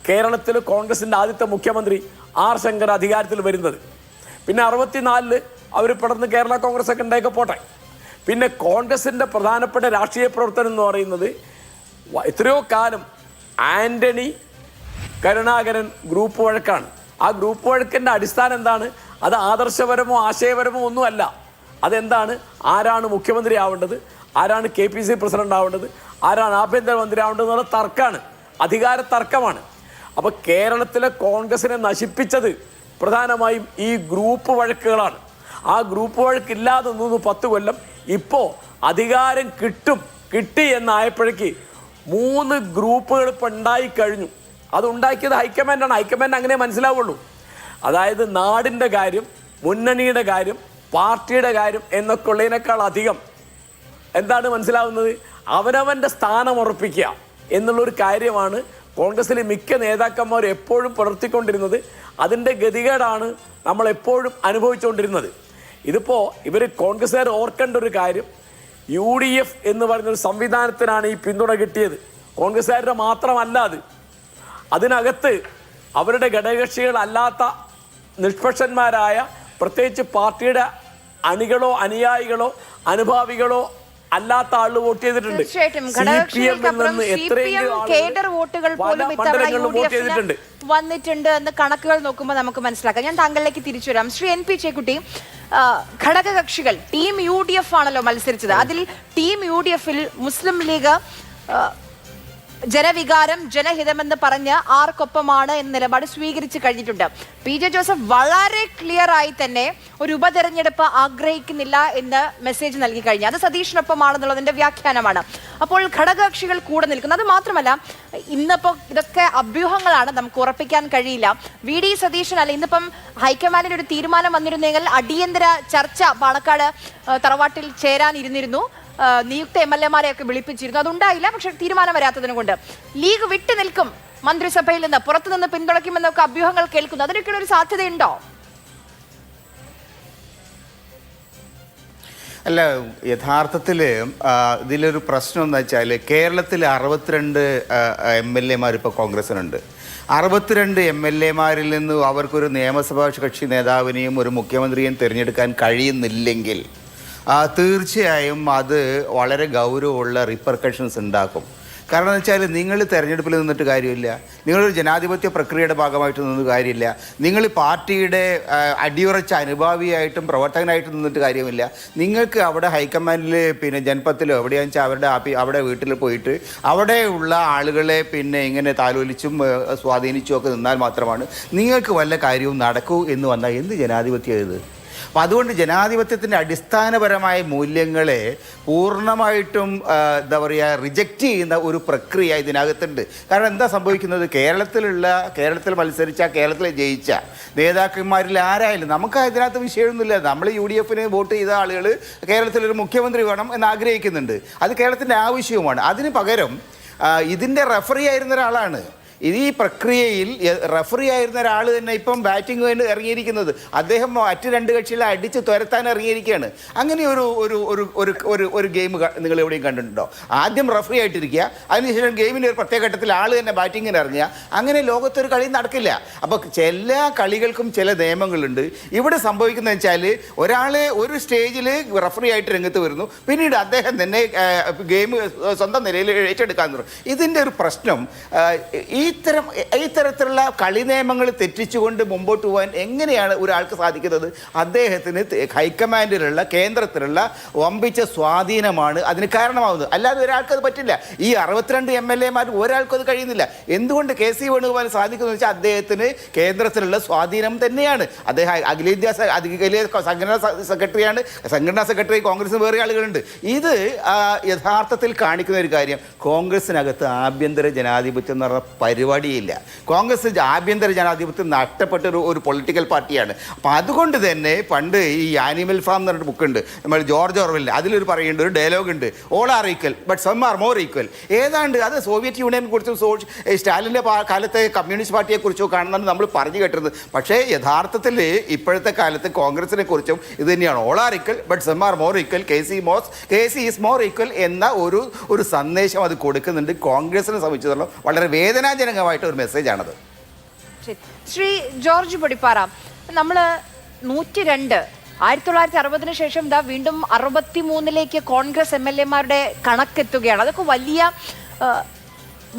കേരളത്തിൽ കോൺഗ്രസിൻ്റെ ആദ്യത്തെ മുഖ്യമന്ത്രി R. ശങ്കർ അധികാരത്തിൽ വരുന്നത്. പിന്നെ 64 അവർ പടർന്ന് കേരള കോൺഗ്രസ് ഒക്കെ ഉണ്ടാക്കി പോട്ടെ. പിന്നെ കോൺഗ്രസിൻ്റെ പ്രധാനപ്പെട്ട രാഷ്ട്രീയ പ്രവർത്തനം എന്ന് പറയുന്നത് എത്രയോ കാലം ആൻ്റണി കരുണാകരൻ ഗ്രൂപ്പ് വഴക്കാണ്. ആ ഗ്രൂപ്പ് വഴക്കിൻ്റെ അടിസ്ഥാനം എന്താണ്? അത് ആദർശപരമോ ആശയപരമോ ഒന്നുമല്ല. അതെന്താണ്? ആരാണ് മുഖ്യമന്ത്രി ആവേണ്ടത്, ആരാണ് KPC പ്രസിഡന്റ് ആവേണ്ടത്, ആരാണ് ആഭ്യന്തരമന്ത്രി ആവേണ്ടത് എന്നുള്ള തർക്കമാണ്, അധികാര തർക്കമാണ്. അപ്പോൾ കേരളത്തിലെ കോൺഗ്രസിനെ നശിപ്പിച്ചത് പ്രധാനമായും ഈ ഗ്രൂപ്പ് വഴക്കുകളാണ്. ആ ഗ്രൂപ്പ് വഴക്കില്ലാതെ നിന്നു 10 കൊല്ലം. ഇപ്പോൾ അധികാരം കിട്ടി എന്നായപ്പോഴേക്ക് 3 ഗ്രൂപ്പുകൾ ഇപ്പം ഉണ്ടായിക്കഴിഞ്ഞു. അതുണ്ടാക്കിയത് ഹൈക്കമാൻഡാണ്. ഹൈക്കമാൻഡ് അങ്ങനെ മനസ്സിലാവുള്ളൂ. അതായത് നാടിൻ്റെ കാര്യം, മുന്നണിയുടെ കാര്യം, പാർട്ടിയുടെ കാര്യം എന്നൊക്കെ ഉള്ളതിനേക്കാൾ അധികം എന്താണ് മനസ്സിലാവുന്നത്? അവനവൻ്റെ സ്ഥാനം ഉറപ്പിക്കുക എന്നുള്ളൊരു കാര്യമാണ് കോൺഗ്രസിലെ മിക്ക നേതാക്കന്മാർ എപ്പോഴും പുലർത്തിക്കൊണ്ടിരുന്നത്. അതിൻ്റെ ഗതികേടാണ് നമ്മൾ എപ്പോഴും അനുഭവിച്ചുകൊണ്ടിരുന്നത്. ഇതിപ്പോൾ ഇവർ കോൺഗ്രസ്സുകാർ ഓർക്കേണ്ട ഒരു കാര്യം, UDF എന്ന് പറയുന്നൊരു സംവിധാനത്തിനാണ് ഈ പിന്തുണ കിട്ടിയത്. കോൺഗ്രസ്സുകാരുടെ മാത്രമല്ല അത്. അതിനകത്ത് അവരുടെ ഘടകകക്ഷികളല്ലാത്ത നിഷ്പക്ഷന്മാരായ, പ്രത്യേകിച്ച് പാർട്ടിയുടെ അണികളോ അനുയായികളോ അനുഭാവികളോ അല്ലാത്ത ആളുകൾ വോട്ട് ചെയ്തിട്ടുണ്ട്. തീർച്ചയായിട്ടും ഘടകകക്ഷികൾക്കപ്പുറം CPM കേഡർ വോട്ടുകൾ പോലും ഇത്തവണ UDF വന്നിട്ടുണ്ട് എന്ന് കണക്കുകൾ നോക്കുമ്പോൾ നമുക്ക് മനസ്സിലാക്കാം. ഞാൻ താങ്കളിലേക്ക് തിരിച്ചു വരാം. ശ്രീ NP ചേക്കുട്ടി, ഘടകകക്ഷികൾ ടീം UDF ആണല്ലോ മത്സരിച്ചത്. അതിൽ ടീം UDF-ൽ മുസ്ലിം ലീഗ് ജനവികാരം ജനഹിതമെന്ന് പറഞ്ഞ് ആർക്കൊപ്പമാണ് എന്ന നിലപാട് സ്വീകരിച്ചു കഴിഞ്ഞിട്ടുണ്ട്. PJ ജോസഫ് വളരെ ക്ലിയർ ആയി തന്നെ ഒരു ഉപതെരഞ്ഞെടുപ്പ് ആഗ്രഹിക്കുന്നില്ല എന്ന് മെസ്സേജ് നൽകി കഴിഞ്ഞു. അത് സതീഷിനൊപ്പമാണെന്നുള്ളതിന്റെ വ്യാഖ്യാനമാണ്. അപ്പോൾ ഘടകകക്ഷികൾ കൂടെ നിൽക്കുന്നത്. അത് മാത്രമല്ല, ഇന്നിപ്പോൾ ഇതൊക്കെ അഭ്യൂഹങ്ങളാണ്, നമുക്ക് ഉറപ്പിക്കാൻ കഴിയില്ല. VD സതീശൻ അല്ല, ഇന്നിപ്പം ഹൈക്കമാൻഡിൽ ഒരു തീരുമാനം വന്നിരുന്നെങ്കിൽ അടിയന്തര ചർച്ച പാണക്കാട് തറവാട്ടിൽ ചേരാനിരുന്നിരുന്നു. നിയുക്ത MLA-മാരെയൊക്കെ വിളിപ്പിച്ചിരുന്നു. അതുണ്ടായില്ല. പക്ഷെ തീരുമാനം വരാത്തതിനെ കൊണ്ട് ലീഗ് വിട്ടു നിൽക്കും, മന്ത്രിസഭയിൽ നിന്ന് പുറത്തുനിന്ന് പിന്തുണയ്ക്കുമെന്നൊക്കെ അഭ്യൂഹങ്ങൾ കേൾക്കുന്നു. അതിനൊക്കെ ഒരു സാധ്യതയുണ്ടോ? അല്ല, യഥാർത്ഥത്തിൽ ഇതിലൊരു പ്രശ്നം എന്ന് വെച്ചാൽ കേരളത്തിൽ 62 MLA-മാർ ഇപ്പോൾ കോൺഗ്രസിനുണ്ട്. 62 MLA-മാരിൽ നിന്ന് അവർക്കൊരു നിയമസഭാ കക്ഷി നേതാവിനെയും ഒരു മുഖ്യമന്ത്രിയെയും തിരഞ്ഞെടുക്കാൻ കഴിയുന്നില്ലെങ്കിൽ തീർച്ചയായും അത് വളരെ ഗൗരവമുള്ള റിപ്പർക്കഷൻസ് ഉണ്ടാക്കും. കാരണം എന്ന് വെച്ചാൽ നിങ്ങൾ തെരഞ്ഞെടുപ്പിൽ നിന്നിട്ട് കാര്യമില്ല, നിങ്ങളൊരു ജനാധിപത്യ പ്രക്രിയയുടെ ഭാഗമായിട്ട് നിന്നിട്ട് കാര്യമില്ല, നിങ്ങൾ പാർട്ടിയുടെ അടിയുറച്ച അനുഭാവിയായിട്ടും പ്രവർത്തകനായിട്ടും നിന്നിട്ട് കാര്യമില്ല. നിങ്ങൾക്ക് അവിടെ ഹൈക്കമാൻഡിൽ പിന്നെ ജനപത്തിലോ എവിടെയാണെന്ന് വെച്ചാൽ അവിടെ വീട്ടിൽ പോയിട്ട് അവിടെയുള്ള ആളുകളെ പിന്നെ ഇങ്ങനെ താലോലിച്ചും സ്വാധീനിച്ചും ഒക്കെ നിന്നാൽ മാത്രമാണ് നിങ്ങൾക്ക് വല്ല കാര്യവും നടക്കൂ എന്ന് വന്നാൽ എന്ത് ജനാധിപത്യം ഇത്? അപ്പം അതുകൊണ്ട് ജനാധിപത്യത്തിൻ്റെ അടിസ്ഥാനപരമായ മൂല്യങ്ങളെ പൂർണ്ണമായിട്ടും എന്താ പറയുക റിജക്റ്റ് ചെയ്യുന്ന ഒരു പ്രക്രിയ ഇതിനകത്തുണ്ട്. കാരണം എന്താ സംഭവിക്കുന്നത്? കേരളത്തിൽ മത്സരിച്ച, കേരളത്തിൽ ജയിച്ച നേതാക്കന്മാരിൽ ആരായാലും നമുക്ക് ഇതിനകത്ത് വിഷയമൊന്നുമില്ല. നമ്മൾ UDF-ന് വോട്ട് ചെയ്ത ആളുകൾ കേരളത്തിലൊരു മുഖ്യമന്ത്രി വേണം എന്ന് ആഗ്രഹിക്കുന്നുണ്ട്. അത് കേരളത്തിൻ്റെ ആവശ്യവുമാണ്. അതിന് പകരം ഇതിൻ്റെ റെഫറി ആയിരുന്ന ഒരാളാണ് ഈ പ്രക്രിയയിൽ റെഫറി ആയിരുന്ന ഒരാൾ തന്നെ ഇപ്പം ബാറ്റിംഗ് വേണ്ടി ഇറങ്ങിയിരിക്കുന്നത്. അദ്ദേഹം മറ്റ് 2 കക്ഷികളെ അടിച്ച് തുരത്താൻ ഇറങ്ങിയിരിക്കുകയാണ്. അങ്ങനെ ഒരു ഗെയിം നിങ്ങൾ എവിടെയും കണ്ടിട്ടുണ്ടോ? ആദ്യം റെഫറി ആയിട്ടിരിക്കുക, അതിനുശേഷം ഗെയിമിൻ്റെ ഒരു പ്രത്യേക ഘട്ടത്തിൽ ആൾ തന്നെ ബാറ്റിങ്ങിന് ഇറങ്ങുക. അങ്ങനെ ലോകത്തൊരു കളി നടക്കില്ല. അപ്പോൾ ചില കളികൾക്കും ചില നിയമങ്ങളുണ്ട്. ഇവിടെ സംഭവിക്കുന്നത് വെച്ചാൽ ഒരാളെ ഒരു സ്റ്റേജിൽ റെഫറി ആയിട്ട് രംഗത്ത് വരുന്നു, പിന്നീട് അദ്ദേഹം തന്നെ ഗെയിം സ്വന്തം നിലയിൽ ഏറ്റെടുക്കാൻ തുടങ്ങും. ഇതിൻ്റെ ഒരു പ്രശ്നം ഈ ഇത്തരത്തിലുള്ള കളി നിയമങ്ങൾ തെറ്റിച്ചുകൊണ്ട് മുമ്പോട്ട് പോകാൻ എങ്ങനെയാണ് ഒരാൾക്ക് സാധിക്കുന്നത്? അദ്ദേഹത്തിന് ഹൈക്കമാൻഡിലുള്ള കേന്ദ്രത്തിലുള്ള വമ്പിച്ച സ്വാധീനമാണ് അതിന് കാരണമാവുന്നത്. അല്ലാതെ ഒരാൾക്കത് പറ്റില്ല. ഈ 62 MLA-മാർ ഒരാൾക്കും അത് കഴിയുന്നില്ല. എന്തുകൊണ്ട് KC വേണുഗോപാൽ സാധിക്കുന്നത് വെച്ചാൽ അദ്ദേഹത്തിന് കേന്ദ്രത്തിലുള്ള സ്വാധീനം തന്നെയാണ്. അദ്ദേഹം അഖിലേന്ത്യാ സംഘടനാ സെക്രട്ടറിയാണ്. സംഘടനാ സെക്രട്ടറി കോൺഗ്രസിന് വേറെ ആളുകളുണ്ട്. ഇത് യഥാർത്ഥത്തിൽ കാണിക്കുന്ന ഒരു കാര്യം, കോൺഗ്രസിനകത്ത് ആഭ്യന്തര ജനാധിപത്യം എന്ന് പറഞ്ഞ പരിപാടിയില്ല. കോൺഗ്രസ് ആഭ്യന്തര ജനാധിപത്യം നഷ്ടപ്പെട്ട ഒരു പൊളിറ്റിക്കൽ പാർട്ടിയാണ്. അപ്പം അതുകൊണ്ട് തന്നെ പണ്ട് ഈ ആനിമൽ ഫാം എന്ന് പറഞ്ഞിട്ട് ബുക്കുണ്ട്, നമ്മൾ ജോർജ് ഓർവെൽ, അതിലൊരു പറയുന്നുണ്ട്, ഒരു ഡയലോഗ് ഉണ്ട്, all are equal but some are more equal. ഏതാണ്ട് അത് സോവിയറ്റ് യൂണിയനെ കുറിച്ചും സ്റ്റാലിൻ്റെ കാലത്തെ കമ്മ്യൂണിസ്റ്റ് പാർട്ടിയെക്കുറിച്ചോ കാണുന്നതാണ് നമ്മൾ പറഞ്ഞു കേട്ടിരുന്നത്. പക്ഷേ യഥാർത്ഥത്തിൽ ഇപ്പോഴത്തെ കാലത്ത് കോൺഗ്രസിനെ കുറിച്ചും ഇത് തന്നെയാണ്, all are equal but some are more equal, KC is more equal എന്ന ഒരു സന്ദേശം അത് കൊടുക്കുന്നുണ്ട്. കോൺഗ്രസിനെ സംബന്ധിച്ചിടത്തോളം വളരെ വേദനാജനകമായിട്ട് ഒരു മെസ്സേജാണത്. ശ്രീ ജോർജ് പൊടിപ്പാറ, നമ്മൾ 102 1960 ശേഷം വീണ്ടും 63 കോൺഗ്രസ് MLA-മാരുടെ കണക്കെത്തുകയാണ്. അതൊക്കെ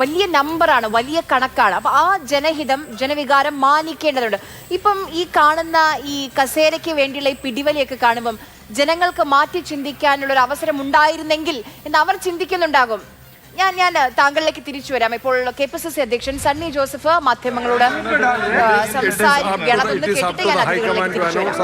വലിയ നമ്പറാണ്, വലിയ കണക്കാണ്. അപ്പോൾ ആ ജനഹിതം, ജനവികാരം മാനിക്കേണ്ടതുണ്ട്. ഇപ്പം ഈ കാണുന്ന ഈ കസേരയ്ക്ക് വേണ്ടിയുള്ള ഈ പിടിവലിയൊക്കെ കാണുമ്പം ജനങ്ങൾക്ക് മാറ്റി ചിന്തിക്കാനുള്ളൊരു അവസരം ഉണ്ടായിരുന്നെങ്കിൽ എന്ന് അവർ ചിന്തിക്കുന്നുണ്ടാകും. ഞാൻ താങ്കളിലേക്ക് തിരിച്ചു വരാം. ഇപ്പോൾ KPCC അധ്യക്ഷൻ സണ്ണി ജോസഫ് മാധ്യമങ്ങളോട് സംസാരിക്കുകയാണ്. അതൊന്ന് കേട്ടിട്ട് ഞാൻ അതിലേക്ക് തിരിച്ചു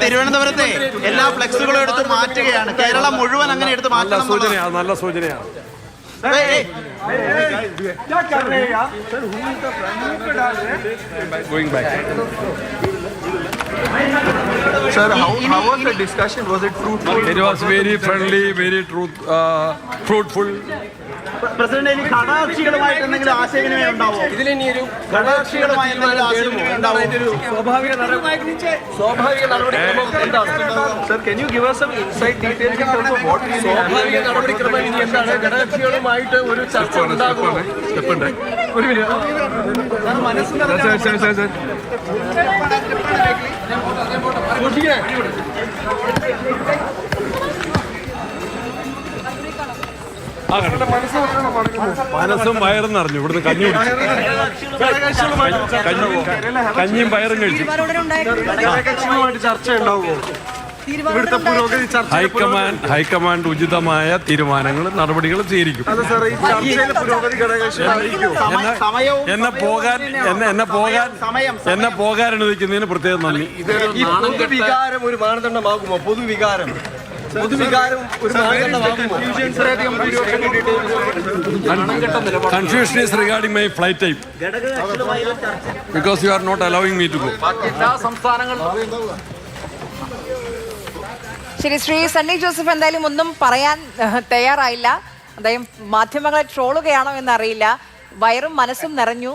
തിരുവനന്തപുരത്തെ എല്ലാ ഫ്ലെക്സുകളും എടുത്ത് മാറ്റുകയാണ്. കേരളം മുഴുവൻ അങ്ങനെ എടുത്ത് മാറ്റണം. നല്ല സൂചനയാണ്. Going back. Sir, how was the discussion? Was it fruitful? It was very friendly, very fruitful. President, ഇനി ഘടകകക്ഷികളുമായിട്ട് എന്തെങ്കിലും ആശയവിനിമയം ഉണ്ടാവോ? ഇതിലിനിയൊരു ഘടകകക്ഷികളുമായി എന്തെങ്കിലും ആശയവിനിമയം ഉണ്ടാവോ? സ്വാഭാവിക നടപടിക്രമം എന്താണ്? Sir, can you give us some insight details in terms of what is സ്വാഭാവിക നടപടിക്രമം ഇനി എന്താണ്? ഘടകകക്ഷികളുമായിട്ട് ഒരു ചർച്ച ഉണ്ടാകുമോ? ഒരു മിനിറ്റ്. മനസ്സും വയറും നിറഞ്ഞു. ഇവിടുന്ന് കഞ്ഞി കഞ്ഞിയും പയറും കഴിച്ചു. ചർച്ച ഉണ്ടാവുമോ? ഇവിടുത്തെ പുരോഗതി ചർച്ച ഹൈക്കമാൻഡ് ഉചിതമായ തീരുമാനങ്ങൾ, നടപടികൾ സ്വീകരിക്കും. എന്നെ പോകാൻ അനുവദിക്കുന്നതിന് പ്രത്യേകം നന്ദി. പൊതുവികാരം ഒരു മാനദണ്ഡമാകുമോ? പൊതുവികാരം ഒരു മാനദണ്ഡമാകുമോ? Confusion is regarding my flight time because you are not allowing me to go. ശരി, ശ്രീ സണ്ണി ജോസഫ് എന്തായാലും ഒന്നും പറയാൻ തയ്യാറായില്ല. അദ്ദേഹം മാധ്യമങ്ങളെ ട്രോളുകയാണോ എന്നറിയില്ല. വയറും മനസ്സും നിറഞ്ഞു,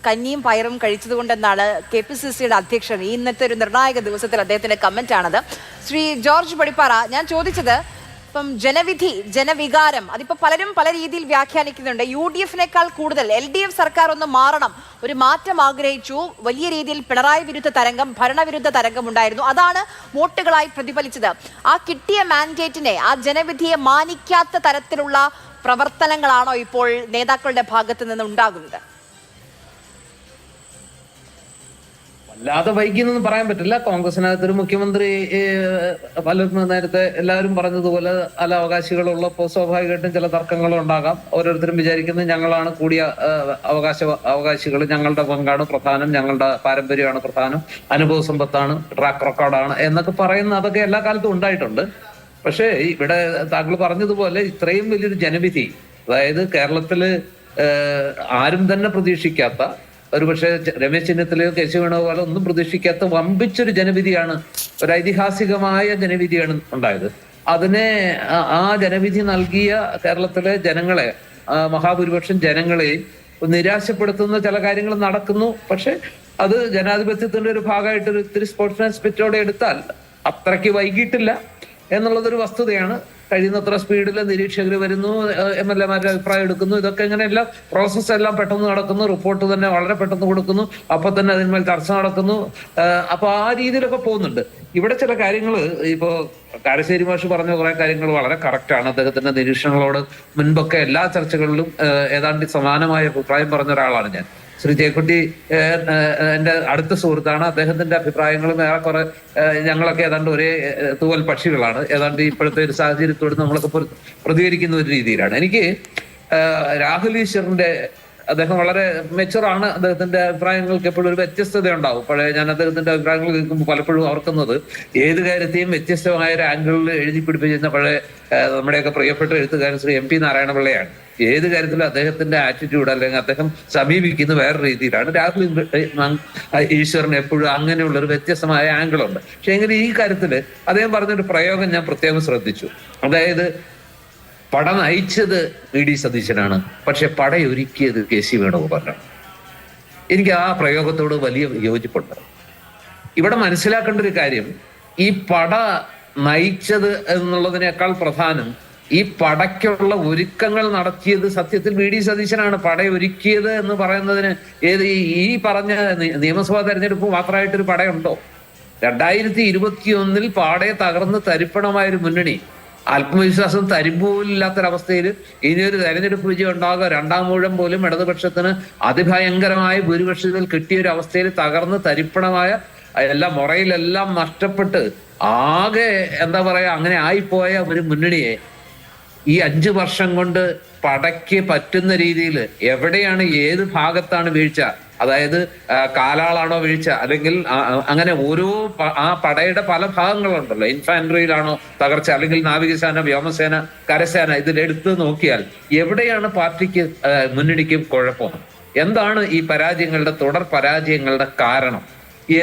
കഞ്ഞിയും പയറും കഴിച്ചതുകൊണ്ടെന്നാണ് KPCCയുടെ അധ്യക്ഷൻ ഇന്നത്തെ ഒരു നിർണായക ദിവസത്തിൽ അദ്ദേഹത്തിന്റെ കമന്റാണത്. ശ്രീ ജോർജ് പൊടിപ്പാറ, ഞാൻ ചോദിച്ചത് ഇപ്പം ജനവിധി, ജനവികാരം, അതിപ്പോൾ പലരും പല രീതിയിൽ വ്യാഖ്യാനിക്കുന്നുണ്ട്. UDF-നേക്കാൾ കൂടുതൽ LDF സർക്കാർ ഒന്ന് മാറണം, ഒരു മാറ്റം ആഗ്രഹിച്ചു. വലിയ രീതിയിൽ പിണറായി വിരുദ്ധ തരംഗം, ഭരണവിരുദ്ധ തരംഗം ഉണ്ടായിരുന്നു. അതാണ് വോട്ടുകളായി പ്രതിഫലിച്ചത്. ആ കിട്ടിയ മാൻഡേറ്റിനെ, ആ ജനവിധിയെ മാനിക്കാത്ത തരത്തിലുള്ള പ്രവർത്തനങ്ങളാണോ ഇപ്പോൾ നേതാക്കളുടെ ഭാഗത്ത് നിന്ന് ഉണ്ടാകുന്നത്? അല്ലാതെ വൈകിയെന്നൊന്നും പറയാൻ പറ്റില്ല. കോൺഗ്രസിനകത്തൊരു മുഖ്യമന്ത്രി, പലർക്കും നേരത്തെ എല്ലാവരും പറഞ്ഞതുപോലെ പല അവകാശികളുള്ളപ്പോൾ സ്വാഭാവികമായിട്ടും ചില തർക്കങ്ങളും ഉണ്ടാകാം. ഓരോരുത്തരും വിചാരിക്കുന്നത് ഞങ്ങളാണ് കൂടിയ അവകാശികൾ, ഞങ്ങളുടെ പങ്കാണ് പ്രധാനം, ഞങ്ങളുടെ പാരമ്പര്യമാണ് പ്രധാനം, അനുഭവ സമ്പത്താണ്, ട്രാക്ക് റെക്കോർഡാണ് എന്നൊക്കെ പറയുന്ന അതൊക്കെ എല്ലാ കാലത്തും ഉണ്ടായിട്ടുണ്ട്. പക്ഷേ ഇവിടെ താങ്കൾ പറഞ്ഞതുപോലെ ഇത്രയും വലിയൊരു ജനവിധി, അതായത് കേരളത്തില് ആരും തന്നെ പ്രതീക്ഷിക്കാത്ത, ഒരുപക്ഷെ രമേശ് ചെന്നിത്തലയോ KC വേണുഗോപാലോ ഒന്നും പ്രതീക്ഷിക്കാത്ത വമ്പിച്ചൊരു ജനവിധിയാണ്, ഒരു ഐതിഹാസികമായ ജനവിധിയാണ് ഉണ്ടായത്. അതിനെ ആ ജനവിധി നൽകിയ കേരളത്തിലെ ജനങ്ങളെ, മഹാഭൂരിപക്ഷം ജനങ്ങളെയും നിരാശപ്പെടുത്തുന്ന ചില കാര്യങ്ങൾ നടക്കുന്നു. പക്ഷെ അത് ജനാധിപത്യത്തിന്റെ ഒരു ഭാഗമായിട്ട് ഒരു ഇത്തിരി സ്പോർട്സ്മാൻ സ്പിരിറ്റോടെ എടുത്താൽ അത്രയ്ക്ക് വൈകിട്ടില്ല എന്നുള്ളതൊരു വസ്തുതയാണ്. കഴിയുന്നത്ര സ്പീഡിൽ നിരീക്ഷകർ വരുന്നു, MLA-മാരുടെ അഭിപ്രായം എടുക്കുന്നു. ഇതൊക്കെ ഇങ്ങനെയെല്ലാം പ്രോസസ്സ് എല്ലാം പെട്ടെന്ന് നടക്കുന്നു. റിപ്പോർട്ട് തന്നെ വളരെ പെട്ടെന്ന് കൊടുക്കുന്നു. അപ്പൊ തന്നെ അതിന്മേൽ ചർച്ച നടക്കുന്നു. അപ്പൊ ആ രീതിയിലൊക്കെ പോകുന്നുണ്ട്. ഇവിടെ ചില കാര്യങ്ങൾ ഇപ്പോ കാരശ്ശേരി മാഷ് പറഞ്ഞ കുറെ കാര്യങ്ങൾ വളരെ കറക്റ്റാണ്. അദ്ദേഹത്തിന്റെ നിരീക്ഷണങ്ങളോട് മുൻപൊക്കെ എല്ലാ ചർച്ചകളിലും ഏതാണ്ട് സമാനമായ അഭിപ്രായം പറഞ്ഞ ഒരാളാണ് ഞാൻ. ശ്രീ ജയക്കുട്ടി എന്റെ അടുത്ത സുഹൃത്താണ്. അദ്ദേഹത്തിന്റെ അഭിപ്രായങ്ങളും ഏറെക്കുറെ ഞങ്ങളൊക്കെ ഏതാണ്ട് ഒരേ തൂവൽ പക്ഷികളാണ്. ഏതാണ്ട് ഇപ്പോഴത്തെ ഒരു സാഹചര്യത്തോട് നമ്മളൊക്കെ പ്രതികരിക്കുന്ന ഒരു രീതിയിലാണ്. എനിക്ക് രാഹുൽ ഈശ്വറിന്റെ അദ്ദേഹം വളരെ മെച്ചുറാണ്. അദ്ദേഹത്തിന്റെ അഭിപ്രായങ്ങൾക്ക് എപ്പോഴും ഒരു വ്യത്യസ്തത ഉണ്ടാവും. പഴയ ഞാൻ അദ്ദേഹത്തിന്റെ അഭിപ്രായങ്ങൾ കേൾക്കുമ്പോൾ പലപ്പോഴും ഓർക്കുന്നത് ഏത് കാര്യത്തെയും വ്യത്യസ്തമായ ഒരു ആംഗിളിൽ എഴുതി പിടിപ്പിച്ചിരുന്ന പഴയ നമ്മുടെയൊക്കെ പ്രിയപ്പെട്ട എഴുത്തുകാരൻ ശ്രീ MP നാരായണപിള്ളയാണ്. ഏത് കാര്യത്തിലും അദ്ദേഹത്തിന്റെ ആറ്റിറ്റ്യൂഡ് അല്ലെങ്കിൽ അദ്ദേഹം സമീപിക്കുന്ന വേറെ രീതിയിലാണ്. രാഹുൽ ഈശ്വറിന് എപ്പോഴും അങ്ങനെയുള്ള ഒരു വ്യത്യസ്തമായ ആംഗിളുണ്ട്. പക്ഷെ എങ്കിലും ഈ കാര്യത്തില് അദ്ദേഹം പറഞ്ഞൊരു പ്രയോഗം ഞാൻ പ്രത്യേകം ശ്രദ്ധിച്ചു. അതായത് പട നയിച്ചത് VD സതീശനാണ്, പക്ഷെ പടയൊരുക്കിയത് KC വേണുഗോപാലാണ്. എനിക്ക് ആ പ്രയോഗത്തോട് വലിയ യോജിപ്പുണ്ട്. ഇവിടെ മനസ്സിലാക്കേണ്ട ഒരു കാര്യം, ഈ പട നയിച്ചത് എന്നുള്ളതിനേക്കാൾ പ്രധാനം ഈ പടയ്ക്കുള്ള ഒരുക്കങ്ങൾ നടത്തിയത് സത്യത്തിൽ VD സതീശനാണ്. പടയൊരുക്കിയത് എന്ന് പറയുന്നതിന് ഈ പറഞ്ഞ നിയമസഭാ തെരഞ്ഞെടുപ്പ് മാത്രമായിട്ടൊരു പടയുണ്ടോ? 2021 പാടെ തകർന്ന് തരിപ്പണമായൊരു മുന്നണി, ആത്മവിശ്വാസം തരിമ്പോലില്ലാത്തൊരവസ്ഥയിൽ ഇനിയൊരു തെരഞ്ഞെടുപ്പ് വിജയം ഉണ്ടാകുക, രണ്ടാം മൂഴം പോലും ഇടതുപക്ഷത്തിന് അതിഭയങ്കരമായ ഭൂരിപക്ഷത്തിൽ കിട്ടിയ ഒരു അവസ്ഥയിൽ തകർന്ന് തരിപ്പണമായ എല്ലാ മുറയിലെല്ലാം നഷ്ടപ്പെട്ട് ആകെ എന്താ പറയാ അങ്ങനെ ആയിപ്പോയ ഒരു മുന്നണിയെ ഈ 5 വർഷം കൊണ്ട് പടയ്ക്ക് പറ്റുന്ന രീതിയിൽ എവിടെയാണ് ഏത് ഭാഗത്താണ് വീഴ്ച, അതായത് കാലാളാണോ വീഴ്ച, അല്ലെങ്കിൽ അങ്ങനെ ഓരോ ആ പടയുടെ പല ഭാഗങ്ങളുണ്ടല്ലോ, ഇൻഫാൻട്രിയിലാണോ തകർച്ച, അല്ലെങ്കിൽ നാവികസേന, വ്യോമസേന, കരസേന, ഇതിലെടുത്ത് നോക്കിയാൽ എവിടെയാണ് പാർട്ടിക്ക് മുന്നണിക്ക് കുഴപ്പം, എന്താണ് ഈ പരാജയങ്ങളുടെ തുടർ പരാജയങ്ങളുടെ കാരണം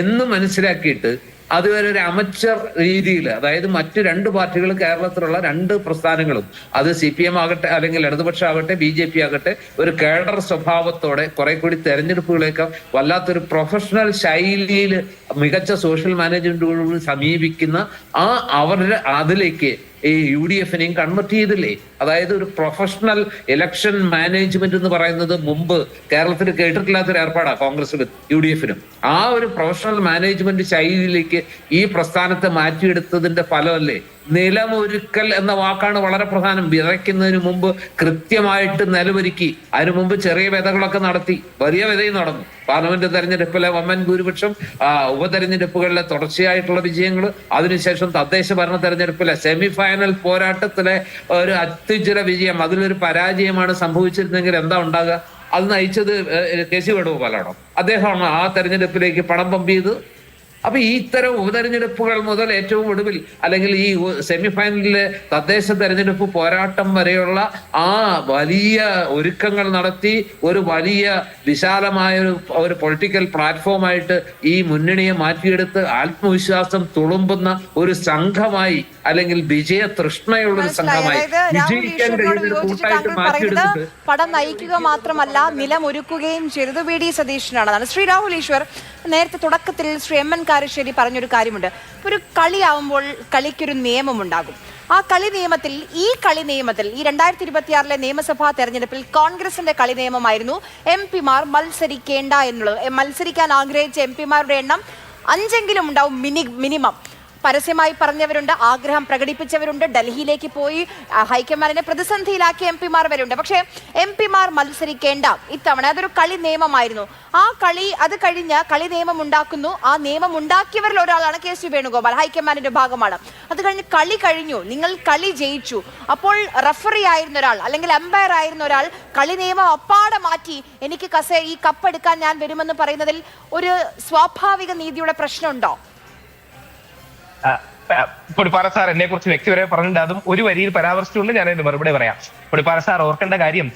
എന്ന് മനസ്സിലാക്കിയിട്ട് അതുവരെ ഒരു അമച്ചർ രീതിയിൽ, അതായത് മറ്റ് 2 പാർട്ടികൾ, കേരളത്തിലുള്ള 2 പ്രസ്ഥാനങ്ങളും, അത് CPM ആകട്ടെ അല്ലെങ്കിൽ ഇടതുപക്ഷം ആകട്ടെ BJP ആകട്ടെ, ഒരു കേഡർ സ്വഭാവത്തോടെ കുറെ കൂടി തെരഞ്ഞെടുപ്പുകളേക്കാൾ വല്ലാത്തൊരു പ്രൊഫഷണൽ ശൈലിയിൽ മികച്ച സോഷ്യൽ മാനേജ്മെന്റുകളോട് സമീപിക്കുന്ന അവരുടെ അതിലേക്ക് ഈ UDF-നെയും കൺവെർട്ട് ചെയ്തില്ലേ? അതായത് ഒരു പ്രൊഫഷണൽ ഇലക്ഷൻ മാനേജ്മെന്റ് എന്ന് പറയുന്നത് മുമ്പ് കേരളത്തിൽ കേട്ടിട്ടില്ലാത്തൊരു ഏർപ്പാടാണ് കോൺഗ്രസിനും UDF-നും. ആ ഒരു പ്രൊഫഷണൽ മാനേജ്മെന്റ് ശൈലിയിലേക്ക് ഈ പ്രസ്ഥാനത്തെ മാറ്റിയെടുത്തതിന്റെ ഫലമല്ലേ നിലമൊരുക്കൽ എന്ന വാക്കാണ് വളരെ പ്രധാനം. വിതയ്ക്കുന്നതിന് മുമ്പ് കൃത്യമായിട്ട് നിലമൊരുക്കി. അതിനു മുമ്പ് ചെറിയ വിതകളൊക്കെ നടത്തി, വലിയ വിതയും നടന്നു. പാർലമെന്റ് തെരഞ്ഞെടുപ്പിലെ വമ്പൻ ഭൂരിപക്ഷം, ഉപതെരഞ്ഞെടുപ്പുകളിലെ തുടർച്ചയായിട്ടുള്ള വിജയങ്ങൾ, അതിനുശേഷം തദ്ദേശ ഭരണ തെരഞ്ഞെടുപ്പിലെ സെമി ഫൈനൽ പോരാട്ടത്തിലെ ഒരു അത്യുജ്വല വിജയം, അതിലൊരു പരാജയമാണ് സംഭവിച്ചിരുന്നെങ്കിൽ എന്താ ഉണ്ടാകുക? അത് നയിച്ചത് KC വേണുഗോപാലാണോ? അദ്ദേഹമാണ് ആ തെരഞ്ഞെടുപ്പിലേക്ക് പണം പമ്പ് ചെയ്ത്. അപ്പൊ ഈ ഇത്തരം ഉപതെരഞ്ഞെടുപ്പുകൾ മുതൽ ഏറ്റവും ഒടുവിൽ അല്ലെങ്കിൽ ഈ സെമി ഫൈനലിലെ തദ്ദേശ തെരഞ്ഞെടുപ്പ് പോരാട്ടം വരെയുള്ള ആ വലിയ ഒരുക്കങ്ങൾ നടത്തി ഒരു വലിയ വിശാലമായ ഒരു പൊളിറ്റിക്കൽ പ്ലാറ്റ്ഫോമായിട്ട് ഈ മുന്നണിയെ മാറ്റിയെടുത്ത് ആത്മവിശ്വാസം തുളുമ്പുന്ന ഒരു സംഘമായി, അല്ലെങ്കിൽ വിജയ തൃഷ്ണയുള്ള ഒരു സംഘമായി വിജയിക്കാൻ കഴിയുന്ന ഒരു കൂട്ടായിട്ട് മാറ്റിയെടുത്തിട്ട് പടം നയിക്കുക മാത്രമല്ല നിലമൊരുക്കുകയും ചെയ്തത് VD സതീശനാണ്. ശ്രീ രാഹുൽ ഈശ്വർ, നേരത്തെ തുടക്കത്തിൽ ശ്രീ MN കാരശ്ശേരി പറഞ്ഞൊരു കാര്യമുണ്ട്. ഒരു കളിയാവുമ്പോൾ കളിക്കൊരു നിയമമുണ്ടാകും. ആ കളി നിയമത്തിൽ ഈ 2026 നിയമസഭാ തെരഞ്ഞെടുപ്പിൽ കോൺഗ്രസിന്റെ കളി നിയമമായിരുന്നു MP-മാർ മത്സരിക്കേണ്ട എന്നുള്ളത്. മത്സരിക്കാൻ ആഗ്രഹിച്ച MP-മാരുടെ എണ്ണം 5 ഉണ്ടാവും മിനിമം. പരസ്യമായി പറഞ്ഞവരുണ്ട്, ആഗ്രഹം പ്രകടിപ്പിച്ചവരുണ്ട്, ഡൽഹിയിലേക്ക് പോയി ഹൈക്കമാൻഡിനെ പ്രതിസന്ധിയിലാക്കിയ MP-മാർ വരെയുണ്ട്. പക്ഷേ MP-മാർ മത്സരിക്കേണ്ട ഇത്തവണ അതൊരു കളി നിയമമായിരുന്നു. അത് കഴിഞ്ഞ് കളി നിയമം ഉണ്ടാക്കുന്നു. ആ നിയമം ഉണ്ടാക്കിയവരിൽ ഒരാളാണ് KC വേണുഗോപാൽ, ഹൈക്കമാൻഡിന്റെ ഭാഗമാണ്. അത് കഴിഞ്ഞ് കളി കഴിഞ്ഞു, നിങ്ങൾ കളി ജയിച്ചു. അപ്പോൾ റഫറി ആയിരുന്ന ഒരാൾ അല്ലെങ്കിൽ അമ്പയർ ആയിരുന്ന ഒരാൾ കളി നിയമം അപ്പാടെ മാറ്റി എനിക്ക് ഈ കപ്പെടുക്കാൻ ഞാൻ വരുമെന്ന് പറയുന്നതിൽ ഒരു സ്വാഭാവിക നീതിയുടെ പ്രശ്നമുണ്ടോ? പൊടിപ്പാറ സാർ എന്നെ കുറിച്ച് വ്യക്തിപരമായി പറഞ്ഞിട്ടുണ്ട്. അതും ഒരു വരിയിൽ പരാമർശിച്ചുകൊണ്ട് ഞാൻ അതിന് മറുപടി പറയാം. പൊടിപ്പാറ സാർ ഓർക്കേണ്ട കാര്യം,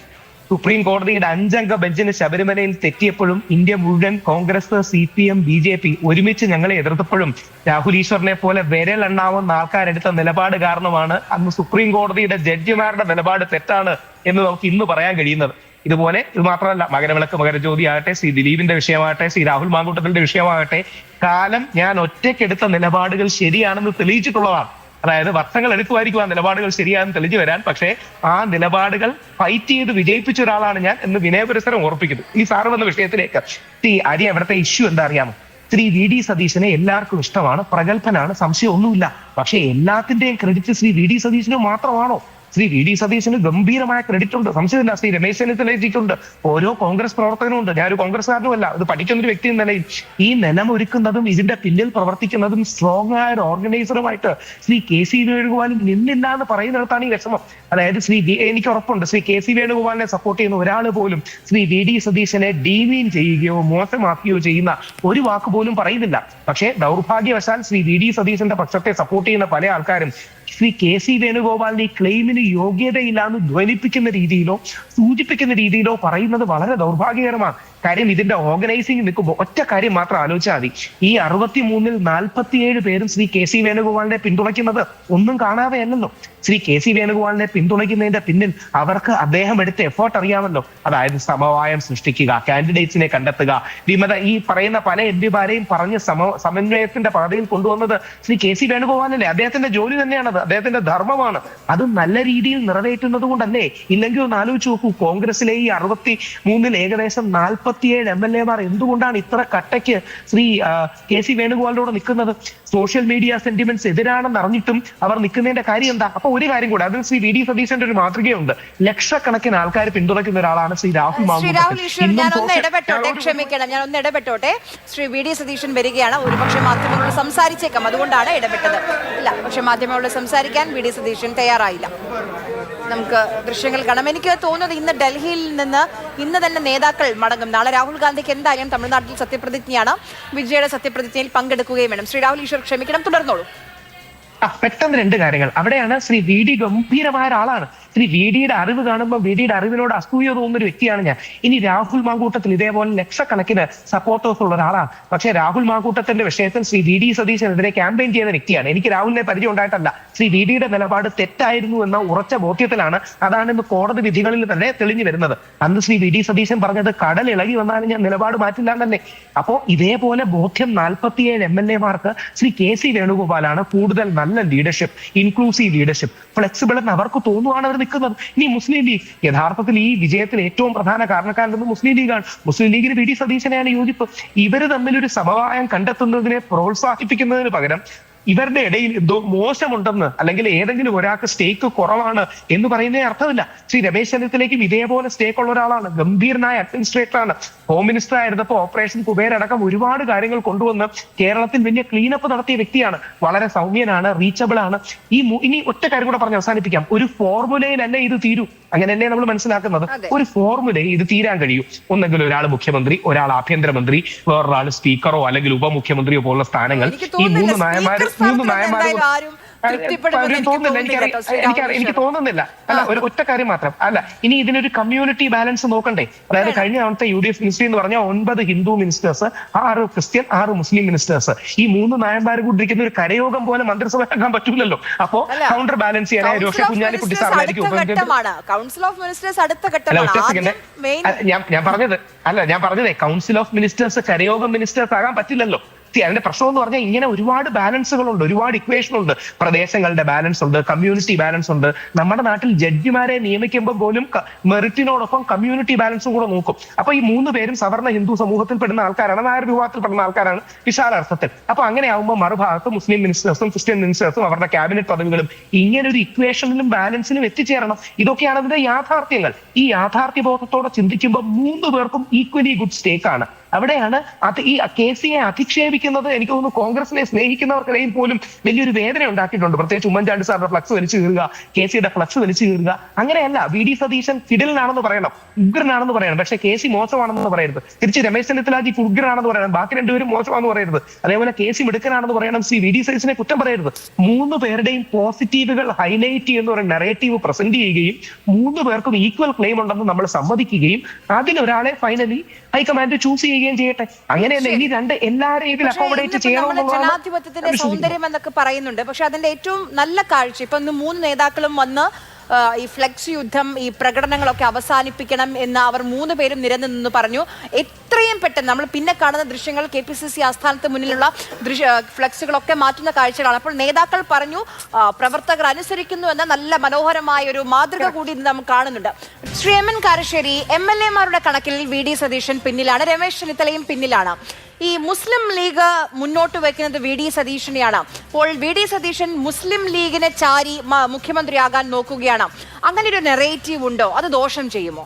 സുപ്രീം കോടതിയുടെ 5-അംഗ ബെഞ്ചിന് ശബരിമലയിൽ തെറ്റിയപ്പോഴും ഇന്ത്യ മുഴുവൻ കോൺഗ്രസ്, CPM, BJP ഒരുമിച്ച് ഞങ്ങളെ എതിർത്തപ്പോഴും രാഹുൽ ഈശ്വറിനെ പോലെ വിരലെണ്ണാവുന്ന ആൾക്കാരെടുത്ത നിലപാട് കാരണമാണ് അന്ന് സുപ്രീം കോടതിയുടെ ജഡ്ജിമാരുടെ നിലപാട് തെറ്റാണ് എന്ന് നമുക്ക് ഇന്ന് പറയാൻ കഴിയുന്നത്. ഇതുപോലെ ഇത് മാത്രമല്ല, മകരവിളക്ക്, മകരജ്യോതി ആകട്ടെ, ശ്രീ ദിലീപിന്റെ വിഷയമാകട്ടെ, ശ്രീ രാഹുൽ മാങ്കൂട്ടത്തിന്റെ വിഷയമാകട്ടെ, കാലം ഞാൻ ഒറ്റയ്ക്കെടുത്ത നിലപാടുകൾ ശരിയാണെന്ന് തെളിയിച്ചിട്ടുള്ളതാണ്. അതായത് വർഷങ്ങൾ എടുക്കുമായിരിക്കും ആ നിലപാടുകൾ ശരിയാണെന്ന് തെളിഞ്ഞു വരാൻ. പക്ഷേ ആ നിലപാടുകൾ ഫൈറ്റ് ചെയ്ത് വിജയിപ്പിച്ച ഒരാളാണ് ഞാൻ എന്ന് വിനയപുരസരം ഓർപ്പിക്കുന്നു. ഈ സാറ് വന്ന വിഷയത്തിലേക്ക് അരി അവിടുത്തെ ഇഷ്യൂ എന്താ അറിയാമോ? ശ്രീ വി ഡി സതീശനെ എല്ലാവർക്കും ഇഷ്ടമാണ്, പ്രഗത്ഭനാണ്, സംശയമൊന്നുമില്ല. പക്ഷെ എല്ലാത്തിന്റെയും ക്രെഡിറ്റ് ശ്രീ വി ഡി സതീശന് മാത്രമാണോ? ശ്രീ വി ഡി സതീശന് ഗംഭീരമായ ക്രെഡിറ്റ് ഉണ്ട്, സംശയമില്ല. ശ്രീ രമേശ് ചെന്നിത്തലയ്ക്കുണ്ട്, ഓരോ കോൺഗ്രസ് പ്രവർത്തകനും ഉണ്ട്. ഞാനൊരു കോൺഗ്രസ്സുകാരനുമല്ല, ഇത് പഠിക്കുന്നൊരു വ്യക്തി എന്ന നിലയിൽ ഈ നിലമൊരുക്കുന്നതും ഇതിന്റെ പിന്നിൽ പ്രവർത്തിക്കുന്നതും സ്ട്രോങ് ആയ ഒരു ഓർഗനൈസറുമായിട്ട് ശ്രീ കെ സി വേണുഗോപാലും നിന്നില്ല എന്ന് പറയുന്നിടത്താണ് ഈ വിഷമം. അതായത് എനിക്ക് ഉറപ്പുണ്ട് ശ്രീ കെ സി വേണുഗോപാലിനെ സപ്പോർട്ട് ചെയ്യുന്ന ഒരാൾ പോലും ശ്രീ വി ഡി സതീശനെ ഡീമീൻ ചെയ്യുകയോ മോശമാക്കുകയോ ചെയ്യുന്ന ഒരു വാക്ക് പോലും പറയുന്നില്ല. പക്ഷേ ദൗർഭാഗ്യവശാൽ ശ്രീ വി ഡി സതീശന്റെ പക്ഷത്തെ സപ്പോർട്ട് ചെയ്യുന്ന പല ആൾക്കാരും ശ്രീ കെ സി വേണുഗോപാലിന്റെ ഈ ക്ലെയിമിന് യോഗ്യതയില്ലാന്ന് ധ്വനിപ്പിക്കുന്ന രീതിയിലോ സൂചിപ്പിക്കുന്ന രീതിയിലോ പറയുന്നത് വളരെ ദൗർഭാഗ്യകരമാണ്. കാര്യം ഇതിന്റെ ഓർഗനൈസിംഗ് നിൽക്കുമ്പോൾ ഒറ്റ കാര്യം മാത്രം ആലോചിച്ചാൽ മതി. ഈ 63-ൽ 47 പേരും ശ്രീ കെ സി വേണുഗോപാലിനെ പിന്തുണയ്ക്കുന്നത് ഒന്നും കാണാതെ അല്ലല്ലോ. ശ്രീ കെ സി വേണുഗോപാലിനെ പിന്തുണയ്ക്കുന്നതിന്റെ പിന്നിൽ അവർക്ക് അദ്ദേഹം എടുത്ത എഫേർട്ട് അറിയാമല്ലോ. അതായത് സമവായം സൃഷ്ടിക്കുക, കാൻഡിഡേറ്റ്സിനെ കണ്ടെത്തുക, വിമത ഈ പറയുന്ന പല എംപിമാരെയും പറഞ്ഞ് സമന്വയത്തിന്റെ പാതയിൽ കൊണ്ടുവന്നത് ശ്രീ കെ സി വേണുഗോപാലല്ലേ. അദ്ദേഹത്തിന്റെ ജോലി തന്നെയാണത്, അദ്ദേഹത്തിന്റെ ധർമ്മമാണ്. അത് നല്ല രീതിയിൽ നിറവേറ്റുന്നത് കൊണ്ടല്ലേ. ഇല്ലെങ്കിൽ ഒന്ന് ആലോചിച്ച് നോക്കൂ, കോൺഗ്രസിലെ ഈ 63-ൽ ഏകദേശം 47 MLA-മാർ എന്തുകൊണ്ടാണ് ഇത്ര കട്ടയ്ക്ക് ശ്രീ കെ സി വേണുഗോപാലിനോട് നിൽക്കുന്നത്? സോഷ്യൽ മീഡിയ സെന്റിമെന്റ്സ് എതിരാണെന്ന് അറിഞ്ഞിട്ടും അവർ നിൽക്കുന്നതിന്റെ കാര്യം എന്താ? അപ്പൊ ഒരു കാര്യം കൂടെ, അതിൽ ശ്രീ വി ഡി സതീശന്റെ ഒരു മാതൃകയുണ്ട്. ലക്ഷക്കണക്കിന് ആൾക്കാർ പിന്തുണയ്ക്കുന്ന ഒരാളാണ് ശ്രീ രാഹുൽ ഈശ്വർ. ഞാൻ ഒന്ന് ഇടപെട്ടോട്ടെ. ശ്രീ വി ഡി സതീശൻ വരികയാണ്. ഒരുപക്ഷെ മാധ്യമങ്ങളോട് സംസാരിച്ചേക്കാം, അതുകൊണ്ടാണ് ഇടപെട്ടത്. ഇല്ല, പക്ഷെ മാധ്യമങ്ങളോട് സംസാരിക്കാൻ വി ഡി സതീശൻ തയ്യാറായില്ല. നമുക്ക് ദൃശ്യങ്ങൾ കാണാം. എനിക്ക് തോന്നുന്നത് ഇന്ന് ഡൽഹിയിൽ നിന്ന് ഇന്ന് തന്നെ നേതാക്കൾ മടങ്ങും. നാളെ രാഹുൽ ഗാന്ധിക്ക് എന്തായാലും തമിഴ്നാട്ടിൽ സത്യപ്രതിജ്ഞയാണ്. വിജയുടെ സത്യപ്രതിജ്ഞയിൽ പങ്കെടുക്കുകയും വേണം. ശ്രീ രാഹുൽ ഈശ്വർ ക്ഷമിക്കണം, തുടർന്നോളൂ. പെട്ടെന്ന് രണ്ട് കാര്യങ്ങൾ. അവിടെയാണ് ശ്രീ വി ഡി ഗംഭീരമായ ഒരാളാണ്. ശ്രീ വി ഡിയുടെ അറിവ് കാണുമ്പോൾ വി ഡിയുടെ അറിവിനോട് അസൂയ തോന്നുന്ന ഒരു വ്യക്തിയാണ് ഞാൻ. ഇനി രാഹുൽ മാങ്കൂട്ടത്തിൽ ഇതേപോലെ ലക്ഷക്കണക്കിന് സപ്പോർട്ടേഴ്സ് ഉള്ള ഒരാളാണ്. പക്ഷേ രാഹുൽ മാങ്കൂട്ടത്തിന്റെ വിഷയത്തിൽ ശ്രീ വി ഡി സതീശനെതിരെ ക്യാമ്പയിൻ ചെയ്യുന്ന വ്യക്തിയാണ്. എനിക്ക് രാഹുലിനെ പരിചയം ഉണ്ടായിട്ടല്ല. ശ്രീ വി ഡിയുടെ നിലപാട് തെറ്റായിരുന്നു എന്ന ഉറച്ച ബോധ്യത്തിലാണ്. അതാണ് ഇന്ന് കോടതി വിധികളിൽ തന്നെ തെളിഞ്ഞു വരുന്നത്. അന്ന് ശ്രീ വി ഡി സതീശൻ പറഞ്ഞത് കടൽ ഇളകി വന്നാലും ഞാൻ നിലപാട് മാറ്റില്ല എന്നല്ലേ. അപ്പോ ഇതേപോലെ ബോധ്യം 47 MLA-മാർക്ക് ശ്രീ കെ സി വേണുഗോപാലാണ് കൂടുതൽ നല്ല ലീഡർഷിപ്പ്, ഇൻക്ലൂസീവ് ലീഡർഷിപ്പ്, ഫ്ലെക്സിബിൾ എന്ന് അവർക്ക് തോന്നുവാണ് അവർ നിൽക്കുന്നത്. ഇനി മുസ്ലിം ലീഗ്, യഥാർത്ഥത്തിൽ ഈ വിജയത്തിൽ ഏറ്റവും പ്രധാന കാരണക്കാരൻ മുസ്ലിം ലീഗാണ്. മുസ്ലിം ലീഗിന് വി ഡി സതീശനെയാണ് യോജിപ്പ്. ഇവര് തമ്മിലൊരു സമവായം കണ്ടെത്തുന്നതിനെ പ്രോത്സാഹിപ്പിക്കുന്നതിന് പകരം ഇവരുടെ ഇടയിൽ എന്തോ മോശമുണ്ടെന്ന് അല്ലെങ്കിൽ ഏതെങ്കിലും ഒരാൾക്ക് സ്റ്റേക്ക് കുറവാണ് എന്ന് പറയുന്നതിന് അർത്ഥമില്ല. ശ്രീ രമേശ് ചെന്നിത്തലയ്ക്കും ഇതേപോലെ സ്റ്റേക്ക് ഉള്ള ഒരാളാണ്. ഗംഭീരനായ അഡ്മിനിസ്ട്രേറ്ററാണ്. ഹോം മിനിസ്റ്റർ ആയിരുന്നപ്പോൾ ഓപ്പറേഷൻ കുബേർ അടക്കം ഒരുപാട് കാര്യങ്ങൾ കൊണ്ടുവന്ന് കേരളത്തിൽ വലിയ ക്ലീനപ്പ് നടത്തിയ വ്യക്തിയാണ്. വളരെ സൗമ്യനാണ്, റീച്ചബിൾ ആണ്. ഇനി ഒറ്റ കാര്യം കൂടെ പറഞ്ഞ് അവസാനിപ്പിക്കാം. ഒരു ഫോർമുലയിലല്ലേ ഇത് തീരൂ. അങ്ങനെയല്ലേ നമ്മൾ മനസ്സിലാക്കുന്നത്. ഒരു ഫോർമുലയിൽ ഇത് തീരാൻ കഴിയും. ഒന്നെങ്കിൽ ഒരാൾ മുഖ്യമന്ത്രി, ഒരാൾ ആഭ്യന്തരമന്ത്രി, വേറൊരാൾ സ്പീക്കറോ അല്ലെങ്കിൽ ഉപമുഖ്യമന്ത്രയോ പോലുള്ള സ്ഥാനങ്ങൾ. ഈ മൂന്ന് നയന്മാരും എനിക്ക് തോന്നുന്നില്ല. അല്ല, ഒരു ഒറ്റ കാര്യം മാത്രം അല്ല, ഇനി ഇതിനൊരു കമ്മ്യൂണിറ്റി ബാലൻസ് നോക്കണ്ടേ? അതായത് കഴിഞ്ഞ തവണത്തെ UDF മിനിസ്ട്രി എന്ന് പറഞ്ഞാൽ 9 ഹിന്ദു മിനിസ്റ്റേഴ്സ്, 6 ക്രിസ്ത്യൻ, 6 മുസ്ലിം മിനിസ്റ്റേഴ്സ്. ഈ 3 നായന്മാർ കൂടിയിരിക്കുന്ന ഒരു കരയോഗം പോലെ മന്ത്രിസഭ ആക്കാൻ പറ്റൂലല്ലോ. അപ്പോ കൗണ്ടർ ബാലൻസ് ചെയ്യാനായി രോഷ കുഞ്ഞാലിക്കുട്ടി സാറിനായിരിക്കും. ഞാൻ പറഞ്ഞതേ കൗൺസിൽ ഓഫ് മിനിസ്റ്റേഴ്സ് കരയോഗം മിനിസ്റ്റേഴ്സ് ആകാൻ പറ്റില്ലല്ലോ. അതിന്റെ പ്രശ്നം എന്ന് പറഞ്ഞാൽ ഇങ്ങനെ ഒരുപാട് ബാലൻസുകളുണ്ട്, ഒരുപാട് ഇക്വേഷൻ ഉണ്ട്. പ്രദേശങ്ങളുടെ ബാലൻസ് ഉണ്ട്, കമ്മ്യൂണിറ്റി ബാലൻസ് ഉണ്ട്. നമ്മുടെ നാട്ടിൽ ജഡ്ജിമാരെ നിയമിക്കുമ്പോൾ പോലും മെറിറ്റിനോടൊപ്പം കമ്മ്യൂണിറ്റി ബാലൻസും കൂടെ നോക്കും. അപ്പൊ ഈ 3 പേരും സവർണ ഹിന്ദു സമൂഹത്തിൽ പെടുന്ന ആൾക്കാരാണ്, നായർ വിഭാഗത്തിൽ പെടുന്ന ആൾക്കാരാണ് വിശാല അർത്ഥത്തിൽ. അപ്പൊ അങ്ങനെ ആകുമ്പോൾ മറുഭാഗത്ത് മുസ്ലിം മിനിസ്റ്റേഴ്സും ക്രിസ്ത്യൻ മിനിസ്റ്റേഴ്സും അവരുടെ ക്യാബിനറ്റ് പദവികളും ഇങ്ങനെ ഒരു ഇക്വേഷനിലും ബാലൻസിലും എത്തിച്ചേരണം. ഇതൊക്കെയാണ് അതിന്റെ യാഥാർത്ഥ്യങ്ങൾ. ഈ യാഥാർത്ഥ്യ ബോധത്തോടെ ചിന്തിക്കുമ്പോൾ 3 പേർക്കും ഈക്വലി ഗുഡ് സ്റ്റേക്ക് ആണ്. അവിടെയാണ് ഈ കെ സിയെ അധിക്ഷേപിക്കുന്നത് എനിക്ക് തോന്നുന്നു കോൺഗ്രസിനെ സ്നേഹിക്കുന്നവർക്കിടയിൽ പോലും വലിയൊരു വേദന ഉണ്ടാക്കിയിട്ടുണ്ട്. പ്രത്യേകിച്ച് ഉമ്മൻചാണ്ടി സാറിന്റെ ഫ്ലക്സ് വലിച്ചു കീറുക, കെ സിയുടെ ഫ്ലക്സ് വലിച്ചു കീറുക. അങ്ങനെയല്ല, വി ഡി സതീശൻ ഫിഡിലിനാണെന്ന് പറയണം, ഉഗ്രനാണെന്ന് പറയണം. പക്ഷേ കെ സി മോശമാണെന്ന് പറയരുത്. തിരിച്ച് രമേശ് ചെന്നിത്തലാജി ഉഗ്രനാണെന്ന് പറയണം, ബാക്കി 2 പേരും മോശമാണെന്ന് പറയരുത്. അതേപോലെ കെ സി മിടുക്കനാണെന്ന് പറയണം, ശ്രീ വി ഡി സതീശനെ കുറ്റം പറയരുത്. 3 പേരുടെയും പോസിറ്റീവുകൾ ഹൈലൈറ്റ് ചെയ്യുന്ന ഒരു നെറേറ്റീവ് പ്രസന്റ് ചെയ്യുകയും 3 പേർക്കും ഈക്വൽ ക്ലെയിം ഉണ്ടെന്ന് നമ്മൾ സമ്മതിക്കുകയും അതിലൊരാളെ ഫൈനലി ഹൈക്കമാൻഡ് ചൂസ് ചെയ്യുകയും ചെയ്യട്ടെ. അങ്ങനെയല്ല, ഇനി എല്ലാവരെയും ഇതിൽ അക്കോമഡേറ്റ് ചെയ്യണമെന്നുള്ളതാണ്. ജനാധിപത്യത്തിന്റെ സൗന്ദര്യം എന്നൊക്കെ പറയുന്നുണ്ട്. പക്ഷെ അതിന്റെ ഏറ്റവും നല്ല കാഴ്ച ഇപ്പൊ 3 നേതാക്കളും വന്ന് ഈ ഫ്ലെക്സ് യുദ്ധം, ഈ പ്രകടനങ്ങളൊക്കെ അവസാനിപ്പിക്കണം എന്ന് അവർ 3 പേരും നിരന്നു പറഞ്ഞു. എത്രയും പെട്ടെന്ന് നമ്മൾ പിന്നെ കാണുന്ന ദൃശ്യങ്ങൾ KPCC ആസ്ഥാനത്ത് മുന്നിലുള്ള ഫ്ലെക്സുകളൊക്കെ മാറ്റുന്ന കാഴ്ചകളാണ്. അപ്പോൾ നേതാക്കൾ പറഞ്ഞു, പ്രവർത്തകർ അനുസരിക്കുന്നു എന്ന നല്ല മനോഹരമായ ഒരു മാതൃക കൂടി നാം കാണുന്നുണ്ട്. ശ്രീമൻ കാരശ്ശേരി, MLA-മാരുടെ കണക്കിൽ VD സതീശൻ പിന്നിലാണ്, രമേശ് ചെന്നിത്തലയും പിന്നിലാണ്. ഈ മുസ്ലിം ലീഗ് മുന്നോട്ട് വെക്കുന്നത് VD സതീശനെയാണ്. അപ്പോൾ VD സതീശൻ മുസ്ലിം ലീഗിനെ ചാരി മുഖ്യമന്ത്രിയാകാൻ നോക്കുകയാണ്. അങ്ങനെ ഒരു നെറേറ്റീവ് ഉണ്ടോ? അത് ദോഷം ചെയ്യുമോ?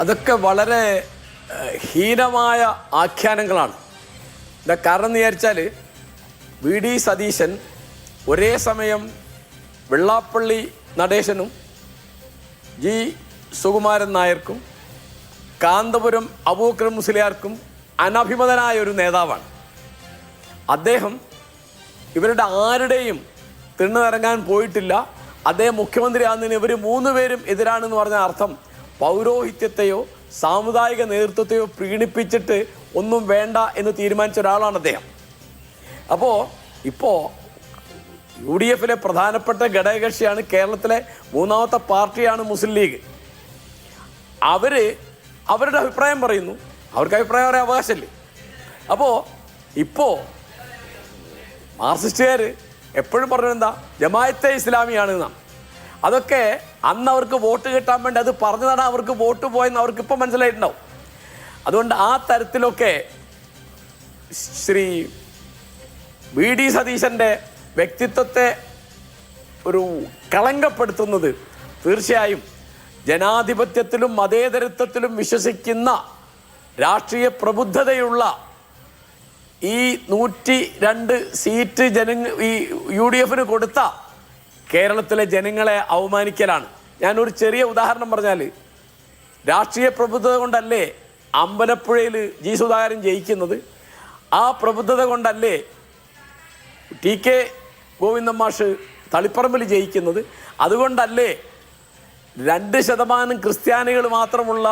അതൊക്കെ വളരെ ഹീനമായ ആഖ്യാനങ്ങളാണ്. കാരണം എന്ന് വിചാരിച്ചാൽ VD സതീശൻ ഒരേ സമയം വെള്ളാപ്പള്ളി നടേശനും G സുകുമാരൻ നായർക്കും കാന്തപുരം അബൂബക്കർ മുസ്ലിയാർക്കും അനഭിമതനായ ഒരു നേതാവാണ്. അദ്ദേഹം ഇവരുടെ ആരുടെയും തിണ്ണുനിറങ്ങാൻ പോയിട്ടില്ല. അദ്ദേഹം മുഖ്യമന്ത്രിയാകുന്നതിന് ഇവർ 3 പേരും എതിരാണെന്ന് പറഞ്ഞ അർത്ഥം പൗരോഹിത്യത്തെയോ സാമുദായിക നേതൃത്വത്തെയോ പ്രീണിപ്പിച്ചിട്ട് ഒന്നും വേണ്ട എന്ന് തീരുമാനിച്ച ഒരാളാണ് അദ്ദേഹം. ഇപ്പോൾ UDF-ലെ പ്രധാനപ്പെട്ട ഘടകകക്ഷിയാണ്, കേരളത്തിലെ 3ാമത്തെ പാർട്ടിയാണ് മുസ്ലിം ലീഗ്. അവരുടെ അഭിപ്രായം പറയുന്നു, അവർക്ക് അഭിപ്രായം പറയാൻ അവകാശമില്ലേ? ഇപ്പോൾ മാർക്സിസ്റ്റുകാർ എപ്പോഴും പറഞ്ഞതെന്താ, ജമാഅത്തെ ഇസ്ലാമിയാണ് എന്നാണ്. അതൊക്കെ അന്ന് അവർക്ക് വോട്ട് കിട്ടാൻ വേണ്ടി അത് പറഞ്ഞതാണ് അവർക്ക് വോട്ട് പോയെന്ന് അവർക്ക് ഇപ്പം മനസ്സിലായിട്ടുണ്ടാവും. അതുകൊണ്ട് ആ തരത്തിലൊക്കെ ശ്രീ VD സതീശൻ്റെ വ്യക്തിത്വത്തെ ഒരു കളങ്കപ്പെടുത്തുന്നത് തീർച്ചയായും ജനാധിപത്യത്തിലും മതേതരത്വത്തിലും വിശ്വസിക്കുന്ന രാഷ്ട്രീയ പ്രബുദ്ധതയുള്ള ഈ 102 സീറ്റ് ഈ UDF-ന് കൊടുത്ത കേരളത്തിലെ ജനങ്ങളെ അവമാനിക്കലാണ്. ഞാനൊരു ചെറിയ ഉദാഹരണം പറഞ്ഞാൽ, രാഷ്ട്രീയ പ്രബുദ്ധത കൊണ്ടല്ലേ അമ്പലപ്പുഴയിൽ G സുധാകരൻ ജയിക്കുന്നത്? ആ പ്രബുദ്ധത കൊണ്ടല്ലേ TK ഗോവിന്ദൻ മാഷ് തളിപ്പറമ്പിൽ ജയിക്കുന്നത്? അതുകൊണ്ടല്ലേ 2% ക്രിസ്ത്യാനികൾ മാത്രമുള്ള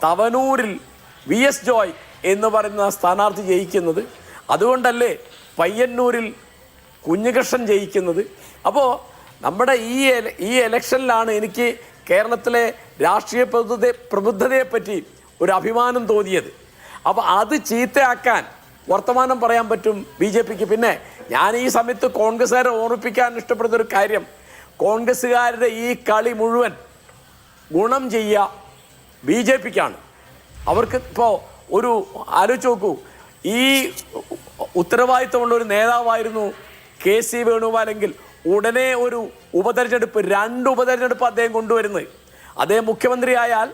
തവനൂരിൽ VS ജോയ് എന്ന് പറയുന്ന സ്ഥാനാർത്ഥി ജയിക്കുന്നത്? അതുകൊണ്ടല്ലേ പയ്യന്നൂരിൽ കുഞ്ഞികൃഷ്ണൻ ജയിക്കുന്നത്? അപ്പോൾ നമ്മുടെ ഈ ഇലക്ഷനിലാണ് എനിക്ക് കേരളത്തിലെ രാഷ്ട്രീയ പ്രബുദ്ധതയെപ്പറ്റി ഒരു അഭിമാനം തോന്നിയത്. അപ്പോൾ അത് ചീത്തയാക്കാൻ വർത്തമാനം പറയാൻ പറ്റും BJPക്ക്. പിന്നെ ഞാൻ ഈ സമയത്ത് കോൺഗ്രസ്സുകാരെ ഓർമ്മിപ്പിക്കാൻ ഇഷ്ടപ്പെടുന്നൊരു കാര്യം, കോൺഗ്രസ്സുകാരുടെ ഈ കളി മുഴുവൻ ഗുണം ചെയ്യുക BJPക്കാണ്. അവർക്ക് ഇപ്പോൾ ഒരു ആലോചിച്ച് നോക്കൂ, ഈ ഉത്തരവാദിത്തമുള്ള ഒരു നേതാവായിരുന്നു KC വേണുഗോപാലെങ്കിൽ ഉടനെ ഒരു ഉപതെരഞ്ഞെടുപ്പ്, 2 ഉപതെരഞ്ഞെടുപ്പ് അദ്ദേഹം കൊണ്ടുവരുന്നത്. അദ്ദേഹം മുഖ്യമന്ത്രിയായാൽ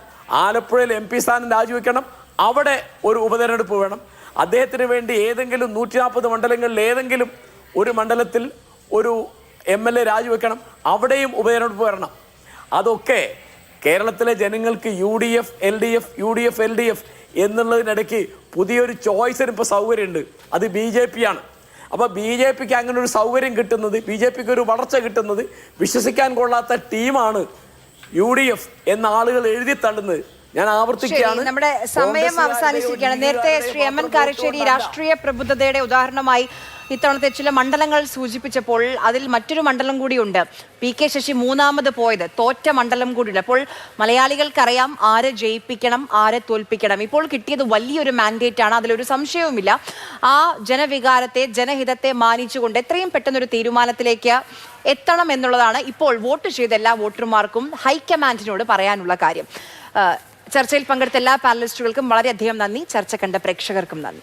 ആലപ്പുഴയിൽ MP സ്ഥാനം രാജിവെക്കണം, അവിടെ ഒരു ഉപതെരഞ്ഞെടുപ്പ് വേണം. അദ്ദേഹത്തിന് വേണ്ടി ഏതെങ്കിലും 140 മണ്ഡലങ്ങളിൽ ഏതെങ്കിലും ഒരു മണ്ഡലത്തിൽ ഒരു MLA രാജിവെക്കണം, അവിടെയും ഉപതെരഞ്ഞെടുപ്പ് വരണം. അതൊക്കെ കേരളത്തിലെ ജനങ്ങൾക്ക് UDF LDF എന്നുള്ളതിനിടയ്ക്ക് പുതിയൊരു ചോയ്സിന് ഇപ്പോൾ സൗകര്യമുണ്ട്, അത് BJPയാണ്. അപ്പോൾ BJPക്ക് അങ്ങനെ ഒരു സൗകര്യം കിട്ടുന്നത്, BJPക്ക് ഒരു വളർച്ച കിട്ടുന്നത് വിശ്വസിക്കാൻ കൊള്ളാത്ത ടീമാണ് UDF എന്ന ആളുകൾ എഴുതി തള്ളുന്നത്. ഞാൻ ആവർത്തിക്കുകയാണ്, നമ്മുടെ സമയം അവസാനിച്ചിരിക്കുകയാണ്. നേരത്തെ ശ്രീ MN കാരശ്ശേരി രാഷ്ട്രീയ പ്രബുദ്ധതയുടെ ഉദാഹരണമായി ഇത്തവണത്തെ ചില മണ്ഡലങ്ങൾ സൂചിപ്പിച്ചപ്പോൾ അതിൽ മറ്റൊരു മണ്ഡലം കൂടിയുണ്ട്. PK ശശി 3ാമത് പോയത്, തോറ്റ മണ്ഡലം കൂടിയുണ്ട്. അപ്പോൾ മലയാളികൾക്കറിയാം ആരെ ജയിപ്പിക്കണം, ആരെ തോൽപ്പിക്കണം. ഇപ്പോൾ കിട്ടിയത് വലിയൊരു മാൻഡേറ്റ് ആണ്, അതിലൊരു സംശയവുമില്ല. ആ ജനവികാരത്തെ, ജനഹിതത്തെ മാനിച്ചുകൊണ്ട് എത്രയും പെട്ടെന്നൊരു തീരുമാനത്തിലേക്ക് എത്തണം എന്നുള്ളതാണ് ഇപ്പോൾ വോട്ട് ചെയ്ത എല്ലാ വോട്ടർമാർക്കും ഹൈക്കമാൻഡിനോട് പറയാനുള്ള കാര്യം. ചർച്ചയിൽ പങ്കെടുത്ത എല്ലാ പാനലിസ്റ്റുകൾക്കും വളരെയധികം നന്ദി. ചർച്ച കണ്ട പ്രേക്ഷകർക്കും നന്ദി.